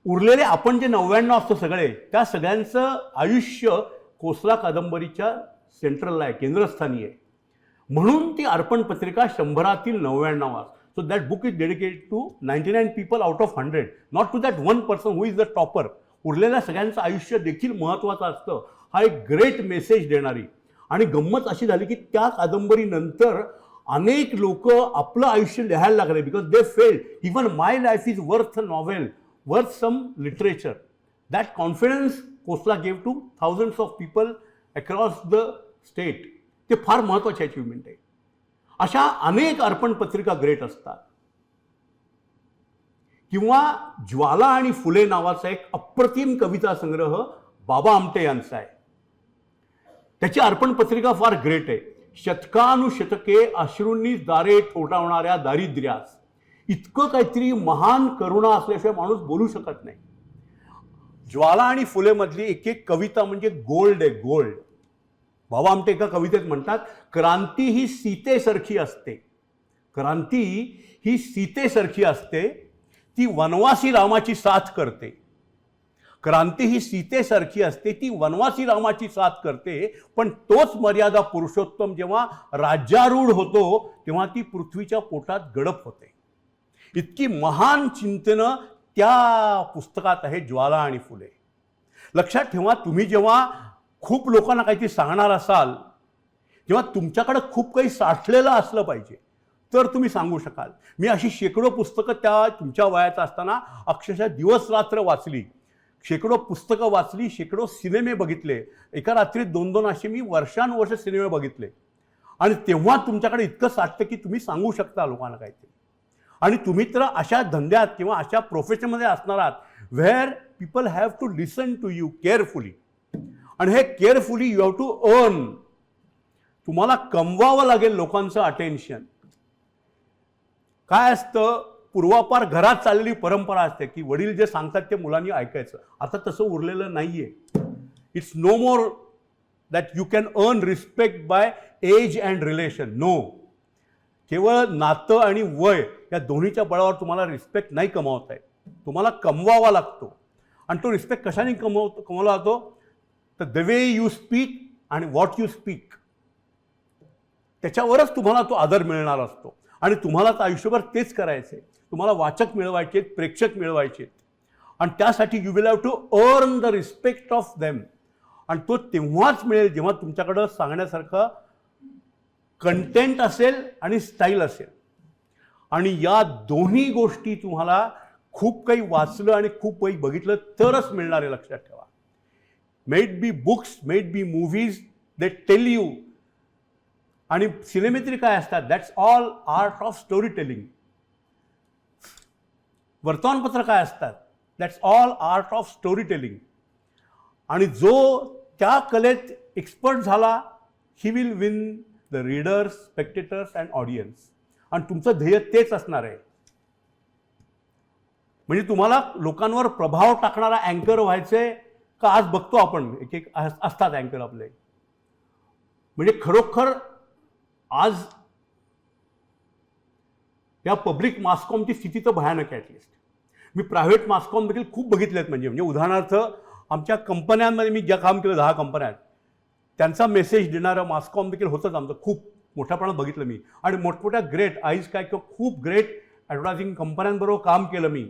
उरलेले आपण जे 99 असतो सगळे, त्या सगळ्यांचं आयुष्य कोसला कादंबरीच्या सेंट्रलला आहे, केंद्रस्थानी आहे. म्हणून ती अर्पण पत्रिका 100 99. So that book is dedicated to 99 people out of 100, not to that one person who is the topper. उरलेल्या सगळ्यांचं आयुष्य देखील महत्त्वाचं असतं. हा एक ग्रेट मेसेज देणारी. आणि गंमत अशी झाली की त्या कादंबरीनंतर अनेक लोक आपलं आयुष्य लिहायला लागले, because they felt even my life is worth a novel, worth some literature. That confidence Kosla gave to thousands of people across the state. ते फार महत्त्वाची अचिव्हमेंट आहे. अशा अनेक अर्पण पत्रिका ग्रेट असतात. किंवा ज्वाला आणि फुले नावाचा एक अप्रतिम कविता संग्रह बाबा आमटे यांचा आहे. त्याची अर्पण पत्रिका फार ग्रेट आहे. शतकानुशतके अश्रूंनी दारे ठोठावणाऱ्या दारिद्र्यास, इतकं काहीतरी महान करुणा असल्याशिवाय माणूस बोलू शकत नाही. ज्वाला आणि फुले मधली एक एक कविता म्हणजे गोल्ड आहे, गोल्ड. बाबा आमटे एका कवितेत म्हणतात, क्रांती ही सीतेसारखी असते, क्रांती ही सीतेसारखी असते, ती वनवासी रामाची साथ करते. क्रांती ही सीतेसारखी असते, ती वनवासी रामाची साथ करते, पण तोच मर्यादा पुरुषोत्तम जेव्हा राज्यारूढ होतो तेव्हा ती पृथ्वीच्या पोटात गडप होते. इतकी महान चिंतनं त्या पुस्तकात आहे, ज्वाला आणि फुले. लक्षात ठेवा, तुम्ही जेव्हा खूप लोकांना काहीतरी सांगणार असाल तेव्हा तुमच्याकडे खूप काही साठलेलं असलं पाहिजे, तर तुम्ही सांगू शकाल. मी अशी शेकडो पुस्तकं त्या तुमच्या वयाचं असताना अक्षरशः दिवस रात्र वाचली, शेकडो पुस्तकं वाचली, शेकडो सिनेमे बघितले. एका रात्रीत 2-2 असे मी वर्षानुवर्ष सिनेमे बघितले. आणि तेव्हा तुमच्याकडे इतकं साठतं की तुम्ही सांगू शकता लोकांना काहीतरी. आणि तुम्ही तर अशा धंद्यात किंवा अशा प्रोफेशनमध्ये असणार आहात where people have to listen to you carefully. आणि हे carefully you have to earn. तुम्हाला कमवावं लागेल लोकांचं अटेन्शन. काय असतं, पूर्वापार घरात चाललेली परंपरा असते की वडील जे सांगतात ते मुलांनी ऐकायचं. आता तसं उरलेलं नाहीये. It's no more that you can earn respect by age and relation. No, केवळ नातं आणि वय या दोन्हीच्या बळावर तुम्हाला रिस्पेक्ट नाही कमावता येत, तुम्हाला कमवावा लागतो. आणि तो रिस्पेक्ट कशाने कमवला जातो? तर द वे यू स्पीक आणि व्हॉट यू स्पीक, त्याच्यावरच तुम्हाला तो आदर मिळणार असतो. आणि तुम्हाला तर आयुष्यभर तेच करायचं आहे. तुम्हाला वाचक मिळवायचे, प्रेक्षक मिळवायचे, आणि त्यासाठी you will have to earn the respect of them. आणि तो तेव्हाच मिळेल जेव्हा तुमच्याकडं सांगण्यासारखं कंटेंट असेल आणि स्टाईल असेल. आणि या दोन्ही गोष्टी तुम्हाला खूप काही वाचलं आणि खूप काही बघितलं तरच मिळणार आहे, लक्षात ठेवा. Maybe books, maybe movies, they tell you. आणि सिनेमेतरी काय असतात? That's all art of story telling. वर्तमानपत्र काय असतात? That's all art of story telling. आणि जो त्या कलेत एक्सपर्ट झाला, he will win the readers, spectators and audience. आणि तुमचं ध्येय तेच असणार आहे. म्हणजे तुम्हाला लोकांवर प्रभाव टाकणारा अँकर व्हायचंय का? आज बघतो आपण एक एक असतात अँकर आपले. म्हणजे खरोखर आज या पब्लिक मासकॉमची स्थिती तर भयानक आहे. ॲटलिस्ट मी प्रायव्हेट मासकॉम देखील खूप बघितलेत. म्हणजे उदाहरणार्थ आमच्या कंपन्यांमध्ये मी ज्या काम केलं 10 कंपन्यात, त्यांचा मेसेज देणारं मासकॉम देखील होतंच आमचं. खूप मोठ्या प्रमाणात बघितलं मी. आणि मोठमोठ्या ग्रेट आईज काय किंवा खूप ग्रेट ॲडव्हर्टायझिंग कंपन्यांबरोबर काम केलं मी.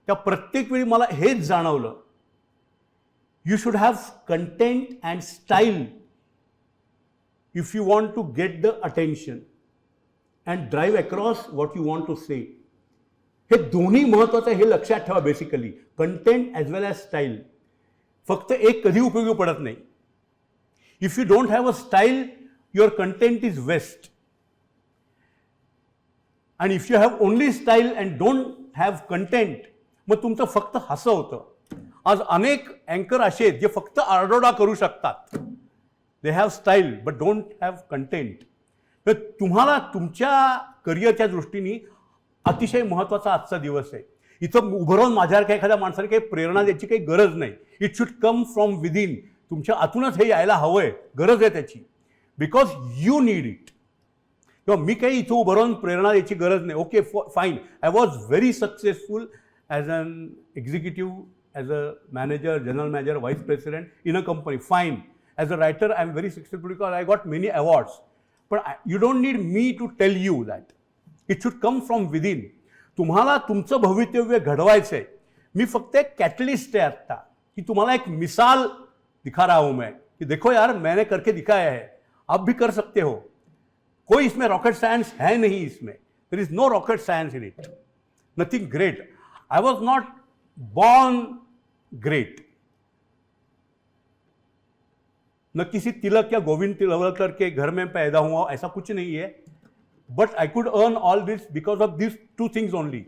त्या प्रत्येक वेळी मला हेच जाणवलं, you should have content and style if you want to get the attention and drive across what you want to say. हे दोन्ही महत्त्वाचं आहे, हे लक्षात ठेवा. Basically content as well as style. फक्त एक कधी उपयोगी पडत नाही. If you don't have a style, your content is waste. आणि if you have only style and don't have content, मग तुमचं फक्त हसं होतं. आज अनेक अँकर असे आहेत जे फक्त आरडोडा करू शकतात. They have style but don't have content. तर तुम्हाला तुमच्या करिअरच्या दृष्टीने अतिशय महत्त्वाचा आजचा दिवस आहे. इथं उभं राहून माझ्यासारख्या एखाद्या माणसाने काही प्रेरणा द्यायची काही गरज नाही. It should come from within. तुमच्या आतूनच हे यायला हवं आहे, गरज आहे त्याची. Because you need it. किंवा मी काही इथं उभं राहून प्रेरणा द्यायची गरज नाही. Okay fine, I was very successful as an executive, as a manager, general manager, vice president in a company. Fine. As a writer, I am very successful because I got many awards. But you don't need me to tell you that. It should come from within. तुम्हाला तुमचं भवितव्य घडवायचं आहे. मी फक्त एक catalyst आहे आत्ता, की तुम्हाला एक मिसाल दिखा रहा हूं मैं, कि देखो यार मैंने करके दिखाया है, आप भी कर सकते हो. कोई इसमें रॉकेट साइंस है नहीं. इसमें there is no rocket science in it. Nothing great. I was not born great. न किसी तिलक या गोविंद तिलवलकर के घर में पैदा हुआ, ऐसा कुछ नहीं है. But I could earn all this because of this 2 things only.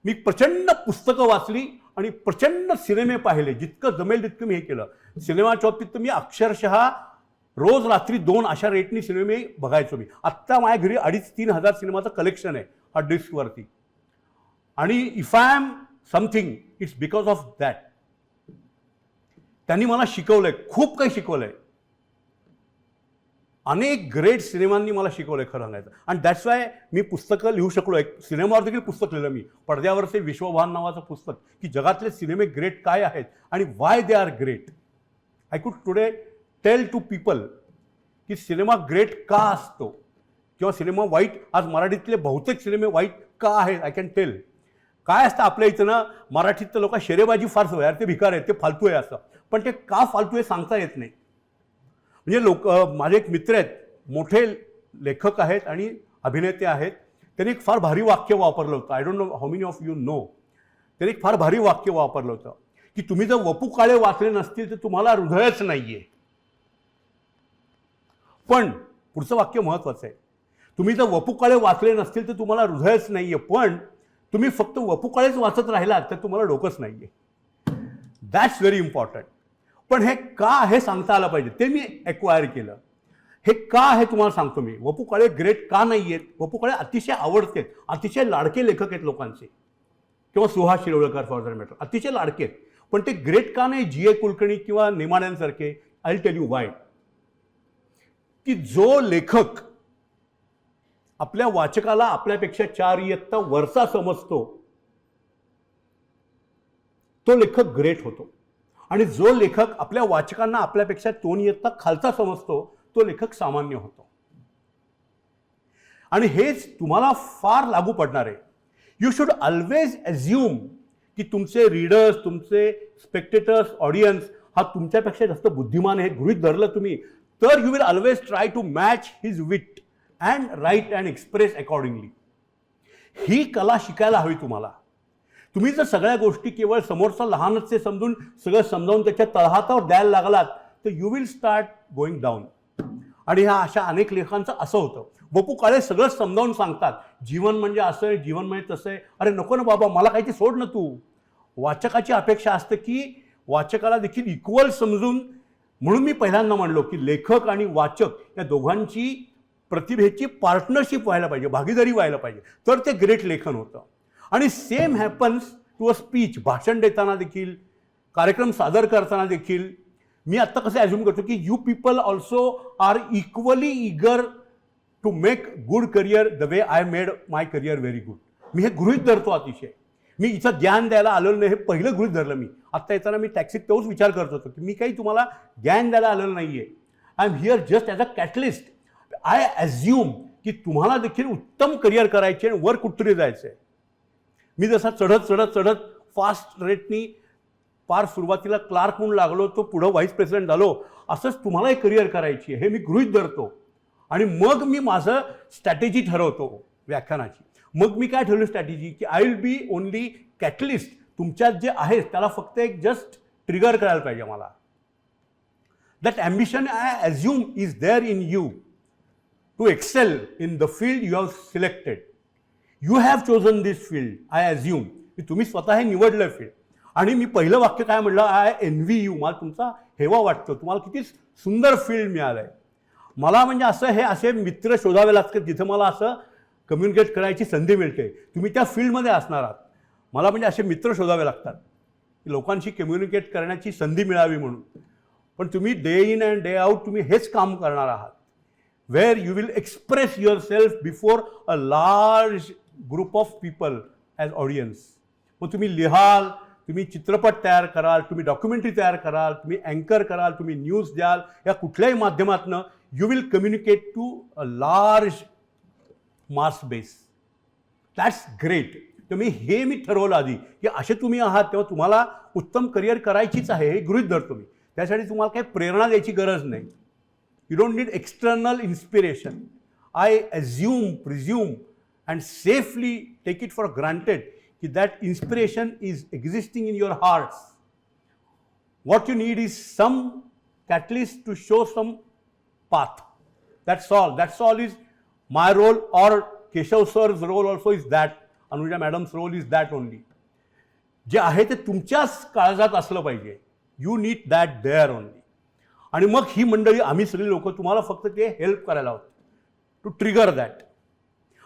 मी प्रचंड पुस्तकं वाचली आणि प्रचंड सिनेमे पाहिले. जितकं जमेल तितकं मी हे केलं. सिनेमाच्या बाबतीत तर मी अक्षरशः रोज रात्री 2 अशा रेटनी सिनेमे बघायचो मी. आत्ता माझ्या घरी 2,500-3 हजार सिनेमाचं कलेक्शन आहे हार्ड डिस्कवरती. आणि if I am something, it's because of that. त्यांनी मला शिकवलंय, खूप काही शिकवलंय. अनेक ग्रेट सिनेमांनी मला शिकवलंय खरं सांगायचं. आणि दॅट्स वाय मी पुस्तकं लिहू शकलो. एक सिनेमावर देखील पुस्तक लिहिलं मी, पडद्यावरचे विश्वभान नावाचं पुस्तक, की जगातले सिनेमे ग्रेट काय आहेत आणि why they are great. I could today tell to people की सिनेमा ग्रेट का असतो किंवा सिनेमा वाईट. आज मराठीतले बहुतेक सिनेमे वाईट का आहेत, आय कॅन टेल. काय असतं आपल्या इथं ना, मराठीत तर लोक शेरेबाजी फार सवय, यार ते भिकार आहेत, ते फालतू आहे असं. पण ते का फालतू आहे सांगता येत नाही. म्हणजे लोक, माझे एक मित्र आहेत, मोठे लेखक आहेत आणि अभिनेते आहेत. त्यांनी एक फार भारी वाक्य वापरलं होतं. I don't know how many of you know. त्यांनी एक फार भारी वाक्य वापरलं होतं की तुम्ही जर वपू काळे वाचले नसतील तर तुम्हाला हृदयच नाहीये. पण पुढचं वाक्य महत्वाचं आहे. तुम्ही जर वपू काळे वाचले नसतील तर तुम्हाला हृदयच नाहीये. पण तुम्ही फक्त वपू काळेच वाचत राहिलात तर तुम्हाला डोकंच नाहीये. That's very important. पण हे का हे सांगता आलं पाहिजे, ते मी एक्वायर केलं. हे का हे तुम्हाला सांगतो मी. वपू काळे ग्रेट का नाही आहेत? वपू काळे अतिशय आवडते, अतिशय लाडके लेखक आहेत लोकांचे, किंवा Suhas Shirolkar for that matter, अतिशय लाडके आहेत. पण ते ग्रेट का नाही जी ए कुलकर्णी किंवा नेमाड्यांसारखे? I will tell you why. की जो लेखक आपल्या वाचकाला आपल्यापेक्षा 4 इयत्ता वरचा समजतो, तो लेखक ग्रेट होतो. आणि जो लेखक आपल्या वाचकांना आपल्यापेक्षा 2 इयत्ता खालचा समजतो तो लेखक सामान्य होतो. आणि हेच तुम्हाला फार लागू पडणार आहे. यू शुड ऑलवेज अज्युम की तुमचे रीडर्स, तुमचे स्पेक्टेटर्स, ऑडियन्स हा तुमच्यापेक्षा जास्त बुद्धिमान आहे गृहीत धरलं तुम्ही, तर you will always try to match his wit and write and express accordingly. ही कला शिकायला हवी तुम्हाला. तुम्ही जर सगळ्या गोष्टी केवळ समोरचा लहानच ते समजून सगळं समजावून त्याच्या तळहातावर द्यायला लागलात तर you will start going down. आणि ह्या अशा अनेक लेखांचं असं होतं. बपू काळे सगळं समजावून सांगतात, जीवन म्हणजे असं आहे, जीवन म्हणजे तसं आहे. अरे नको ना बाबा, मला काही ते सोड ना तू. वाचकाची अपेक्षा असते की वाचकाला देखील इक्वल समजून. म्हणून मी पहिल्यांदा म्हणलो की लेखक आणि वाचक या दोघांची प्रतिभेची पार्टनरशिप व्हायला पाहिजे, भागीदारी व्हायला पाहिजे, तर ते ग्रेट लेखन होतं. आणि same happens to a speech. भाषण देताना देखील, कार्यक्रम सादर करताना देखील. मी आत्ता कसं ॲज्युम करतो की you people also are equally eager to make good career the way I made my career very good. मी हे गृहीत धरतो अतिशय. मी इथं ज्ञान द्यायला आलेलं नाही हे पहिलं गृहीत धरलं मी. आत्ता येताना मी टॅक्सीत तोच विचार करत होतो की मी काही तुम्हाला ज्ञान द्यायला आलेलं नाही आहे. I am here just as a catalyst. I assume की तुम्हाला देखील उत्तम करिअर करायचे आणि वर कुठतरी जायचं आहे. मी जसा चढत फास्ट रेटनी फार सुरुवातीला क्लार्क म्हणून लागलो, तो पुढं व्हाईस प्रेसिडेंट झालो. असंच तुम्हालाही करिअर करायची आहे हे मी गृहीत धरतो. आणि मग मी माझं स्ट्रॅटेजी ठरवतो व्याख्यानाची. मग मी काय ठरवलं स्ट्रॅटेजी की I will be only catalyst. तुमच्यात जे आहे त्याला फक्त एक जस्ट ट्रिगर करायला पाहिजे मला. That ambition I assume is there in you to excel in the field you have selected. You have chosen this field. I assume की तुम्ही स्वतः हे निवडलं फील्ड. आणि मी पहिलं वाक्य काय म्हटलं, आय एन्व्ही यू. मला तुमचा हेवा वाटतो, तुम्हाला किती सुंदर फील्ड मिळालं आहे. मला म्हणजे असं हे असे मित्र शोधावे लागतात जिथं मला असं कम्युनिकेट करायची संधी मिळते. तुम्ही त्या फील्डमध्ये असणार आहात. मला म्हणजे असे मित्र शोधावे लागतात की लोकांशी कम्युनिकेट करण्याची संधी मिळावी म्हणून. पण तुम्ही day in and day out तुम्ही हेच काम करणार आहात. Where you will express yourself before a large group of people as audience. मग तुम्ही लिहाल, तुम्ही चित्रपट तयार कराल, तुम्ही डॉक्युमेंटरी तयार कराल, तुम्ही अँकर कराल, तुम्ही न्यूज द्याल, या कुठल्याही माध्यमातून you will communicate to a large mass base. That's great. तर मी ठरवलं आधी की असे तुम्ही आहात तेव्हा तुम्हाला उत्तम करिअर करायचीच आहे हे गृहीत धरतो मी. त्यासाठी तुम्हाला काही प्रेरणा द्यायची गरज नाही. You don't need external inspiration. I assume, presume and safely take it for granted की that inspiration is existing in your hearts. What you need is some catalyst to show some path. That's all is my role, or Keshav sir's role also is that. Anuja madam's role is that only. जे आहे ते तुमच्याच काळजात असलं पाहिजे. You need that there only. आणि मग ही मंडळी आम्ही सगळी लोक तुम्हाला फक्त ते हेल्प करायला होतं टू ट्रिगर दॅट.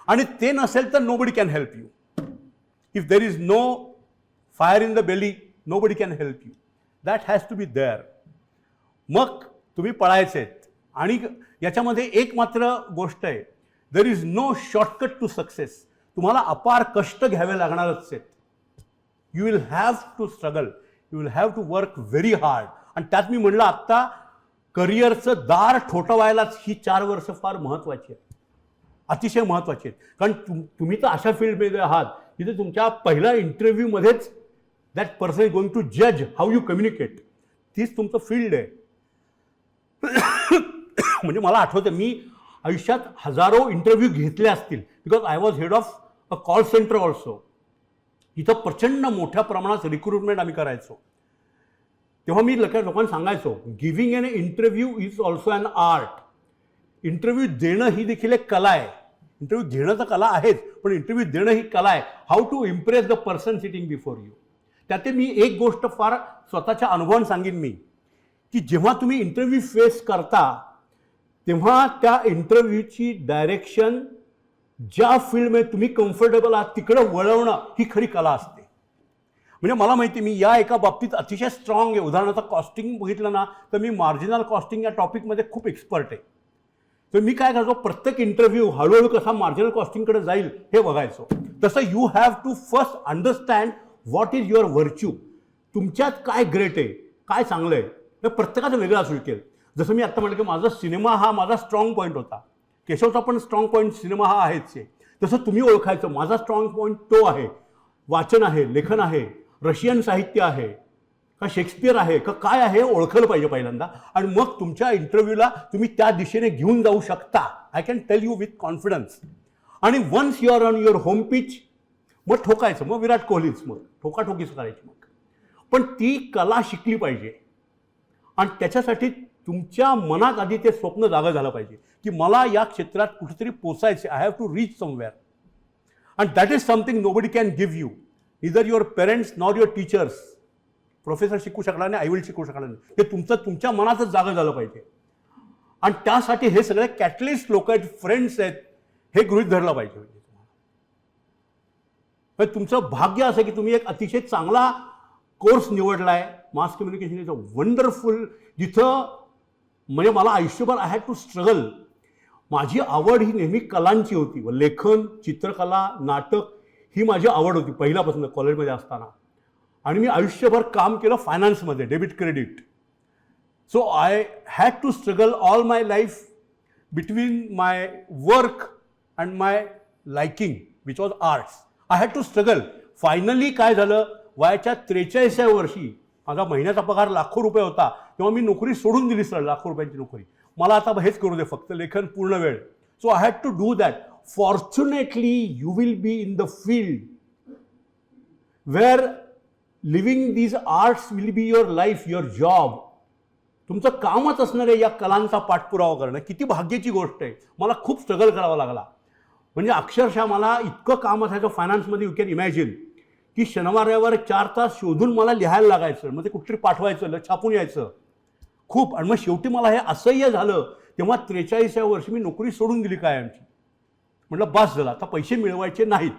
आणि ते नसेल तर nobody can help you. If there is no fire in the belly, nobody can help you. That has to be there. मग तुम्ही पळायचेत. आणि याच्यामध्ये एक मात्र गोष्ट आहे, there is no shortcut to success. तुम्हाला अपार कष्ट घ्यावे लागणारच आहेत. You will have to struggle. You will have to work very hard. आणि त्यात मी म्हणलं आत्ता करिअरचं दार ठोठवायलाच ही 4 वर्ष फार महत्त्वाची आहेत, अतिशय महत्त्वाची आहेत. कारण तुम्ही तर अशा फील्डमध्ये आहात तिथे तुमच्या पहिल्या इंटरव्ह्यूमध्येच that person is going to जज हाऊ यू कम्युनिकेट. तीच तुमचं फील्ड आहे. म्हणजे मला आठवतं मी आयुष्यात हजारो इंटरव्ह्यू घेतले असतील because I was head of a call centre also. इथं प्रचंड मोठ्या प्रमाणात रिक्रुटमेंट आम्ही करायचो. तेव्हा मी लोकांना सांगायचो giving an interview is also an art. Interview देणं ही देखील एक कला आहे. इंटरव्ह्यू घेणं तर कला आहेच, पण इंटरव्ह्यू देणं ही कला आहे. How to impress the person sitting before you. त्यात मी एक गोष्ट फार स्वतःच्या अनुभवाने सांगेन मी की जेव्हा तुम्ही इंटरव्ह्यू फेस करता तेव्हा त्या इंटरव्ह्यूची डायरेक्शन ज्या फील्डमध्ये तुम्ही कम्फर्टेबल आहात तिकडं वळवणं ही खरी कला असते. म्हणजे मला माहिती मी या एका बाबतीत अतिशय स्ट्रॉंग आहे. उदाहरणार्थ कॉस्टिंग बघितलं ना तर मी मार्जिनल कॉस्टिंग या टॉपिकमध्ये खूप एक्सपर्ट आहे. तर मी काय करायचो प्रत्येक इंटरव्ह्यू हळूहळू कसा मार्जिनल कॉस्टिंगकडे जाईल हे बघायचो. तसं you have to first understand what is your virtue. तुमच्यात काय ग्रेट आहे, काय चांगलं आहे, हे प्रत्येकाचं वेगळं असू शकेल. जसं मी आत्ता म्हटलं की माझा सिनेमा हा माझा स्ट्रॉंग पॉईंट होता, केशवचा पण स्ट्रॉंग पॉईंट सिनेमा हा आहेच आहे. तसं तुम्ही ओळखायचं माझा स्ट्रॉंग पॉईंट तो आहे, वाचन आहे, लेखन आहे, रशियन साहित्य आहे का शेक्सपियर आहे का काय आहे, ओळखलं पाहिजे पहिल्यांदा. आणि मग तुमच्या इंटरव्ह्यूला तुम्ही त्या दिशेने घेऊन जाऊ शकता. I can tell you with confidence. आणि once you are on your home pitch मग ठोकायचं, मग विराट कोहलीच, मग ठोकाठोकीच करायची. मग पण ती कला शिकली पाहिजे आणि त्याच्यासाठी तुमच्या मनात आधी ते स्वप्न जागं झालं पाहिजे की मला या क्षेत्रात कुठेतरी पोचायचे. I have to reach somewhere and that is something nobody can give you, either your parents nor your teachers. Professor शिकू शकला नाही, आईवडील शिकू शकला नाही, ते तुमच्या मनातच जागं झालं पाहिजे. आणि त्यासाठी हे सगळे कॅटलिस्ट लोक आहेत, फ्रेंड्स आहेत, हे गृहीत धरलं पाहिजे. म्हणजे तुमचं भाग्य असं की तुम्ही एक अतिशय चांगला कोर्स निवडला आहे. Mass communication is a wonderful, जिथं म्हणजे मला आयुष्यभर आय हॅड टू स्ट्रगल. माझी आवड ही नेहमी कलांची होती, लेखन, चित्रकला, नाटक ही माझी आवड होती पहिल्यापासून कॉलेजमध्ये असताना. आणि मी आयुष्यभर काम केलं फायनान्समध्ये, debit credit. So I had to struggle all my life between my work and my liking which was arts. I had to struggle. Finally काय झालं, वयाच्या 43व्या वर्षी माझा महिन्याचा पगार लाखो रुपये होता, तेव्हा मी नोकरी सोडून दिली सर, लाखो रुपयांची नोकरी. मला आता हेच करू दे, फक्त लेखन पूर्ण वेळ. So I had to do that. Fortunately you will be in the field where living these arts will be your life, your job. तुमचं कामच असणार आहे या कलांचा पाठपुरावा करणं. किती भाग्याची गोष्ट आहे. मला खूप स्ट्रगल करावा लागला. म्हणजे अक्षरशः मला इतकं काम असायचं फायनान्समध्ये, यू कॅन इमॅजिन की शनिवार रविवार 4 तास शोधून मला लिहायला लागायचं, मग ते कुठेतरी पाठवायचं, छापून यायचं खूप. आणि मग शेवटी मला हे असह्य झालं, तेव्हा 43व्या वर्षी मी नोकरी सोडून दिली कायमची. म्हटलं बस झालं, आता पैसे मिळवायचे नाहीत,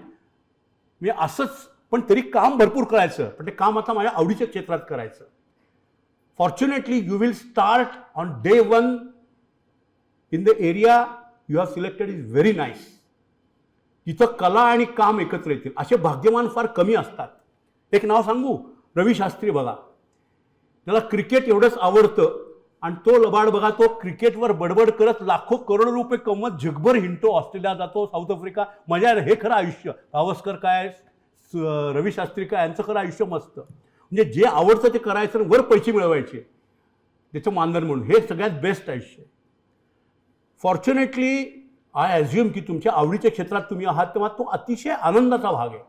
मी असंच, पण तरी काम भरपूर करायचं, पण ते काम आता माझ्या आवडीच्या क्षेत्रात करायचं. Fortunately you will start on day 1 in the area you have selected is very nice. तिथं कला आणि काम एकत्र येतील. असे भाग्यवान फार कमी असतात. एक नाव सांगू, रवी शास्त्री बघा, त्याला क्रिकेट एवढंच आवडतं आणि तो लबाड बघा, तो क्रिकेटवर बडबड करत लाखो करोड रुपये कमवत जगभर हिंडतो, ऑस्ट्रेलिया जातो, साऊथ आफ्रिका. मजा आहे, हे खरं आयुष्य. गावस्कर काय, रवी शास्त्री काय, यांचं खरं आयुष्य मस्त. म्हणजे जे आवडतं ते करायचं, वर पैसे मिळवायचे, त्याचं मानधन म्हणून. हे सगळ्यात बेस्ट आयुष्य. फॉर्च्युनेटली आय ॲज्युम की तुमच्या आवडीच्या क्षेत्रात तुम्ही आहात, तेव्हा तो अतिशय आनंदाचा भाग आहे.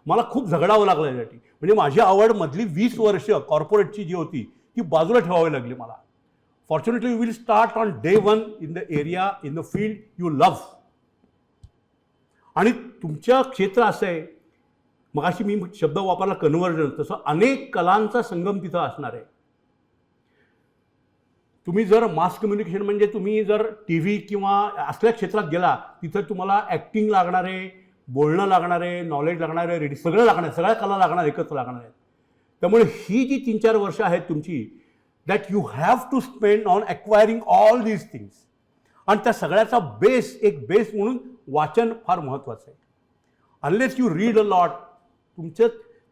मला खूप झगडावं लागलं यासाठी. म्हणजे माझी आवड मधली 20 वर्ष कॉर्पोरेटची जी होती ती बाजूला ठेवावी लागली मला. Fortunately you will start on day 1 in the area, in the field you love. आणि तुमचं क्षेत्र असं आहे, मगाशी मी शब्द वापरला कन्व्हर्जन, तसं अनेक कलांचा संगम तिथं असणार आहे. तुम्ही जर मास कम्युनिकेशन म्हणजे तुम्ही जर टी व्ही किंवा असल्या क्षेत्रात गेला, तिथं तुम्हाला ॲक्टिंग लागणार आहे, बोलणं लागणार आहे, नॉलेज लागणार आहे, रेडी सगळं लागणार आहे, सगळ्या कला लागणार, एकत्र लागणार आहेत. त्यामुळे ही जी 3-4 वर्ष आहेत तुमची, that you have to spend on acquiring all these things. आणि त्या सगळ्याचा बेस, एक बेस म्हणून वाचन फार महत्त्वाचं आहे. Unless you read a lot, तुमचं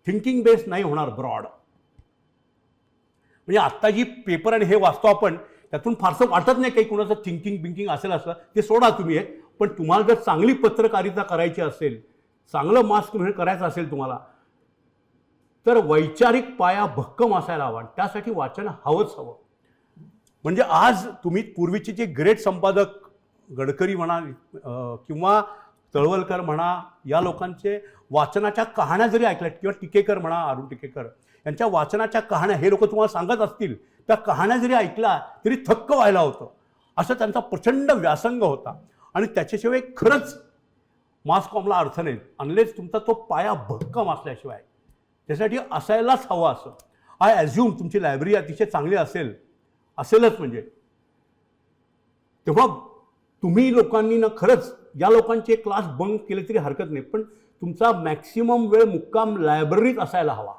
थिंकिंग बेस नाही होणार ब्रॉड. म्हणजे आत्ता जी पेपर आणि हे वाचतो आपण, त्यातून फारसं वाटत नाही काही कुणाचं थिंकिंग असेल असं, ते सोडा तुम्ही. आहे पण तुम्हाला जर चांगली पत्रकारिता करायची असेल, चांगलं मास कम्युनिकेशन करायचं असेल तुम्हाला, तर वैचारिक पाया भक्कम असायला हवा. त्यासाठी वाचन हवंच हवं. म्हणजे आज तुम्ही पूर्वीचे जे ग्रेट संपादक, गडकरी म्हणा किंवा तळवलकर म्हणा, या लोकांचे वाचनाच्या कहाण्या जरी ऐकल्यात, किंवा टिकेकर म्हणा, अरुण टिकेकर यांच्या वाचनाच्या कहाण्या हे लोक तुम्हाला सांगत असतील, त्या कहाण्या जरी ऐकल्या तरी थक्क व्हायला होतं. असं त्यांचा प्रचंड व्यासंग होता. आणि त्याच्याशिवाय खरंच मास कॉमला अर्थ नाही, अनलेस तुमचा तो पाया भक्कम असल्याशिवाय. त्यासाठी असायलाच हवं असं. आय ॲज्युम तुमची लायब्ररी अतिशय चांगली असेलच म्हणजे. तेव्हा तुम्ही लोकांनी ना खरंच या लोकांचे क्लास बंक केले तरी हरकत नाही, पण तुमचा मॅक्सिमम वेळ मुक्काम लायब्ररीत असायला हवा.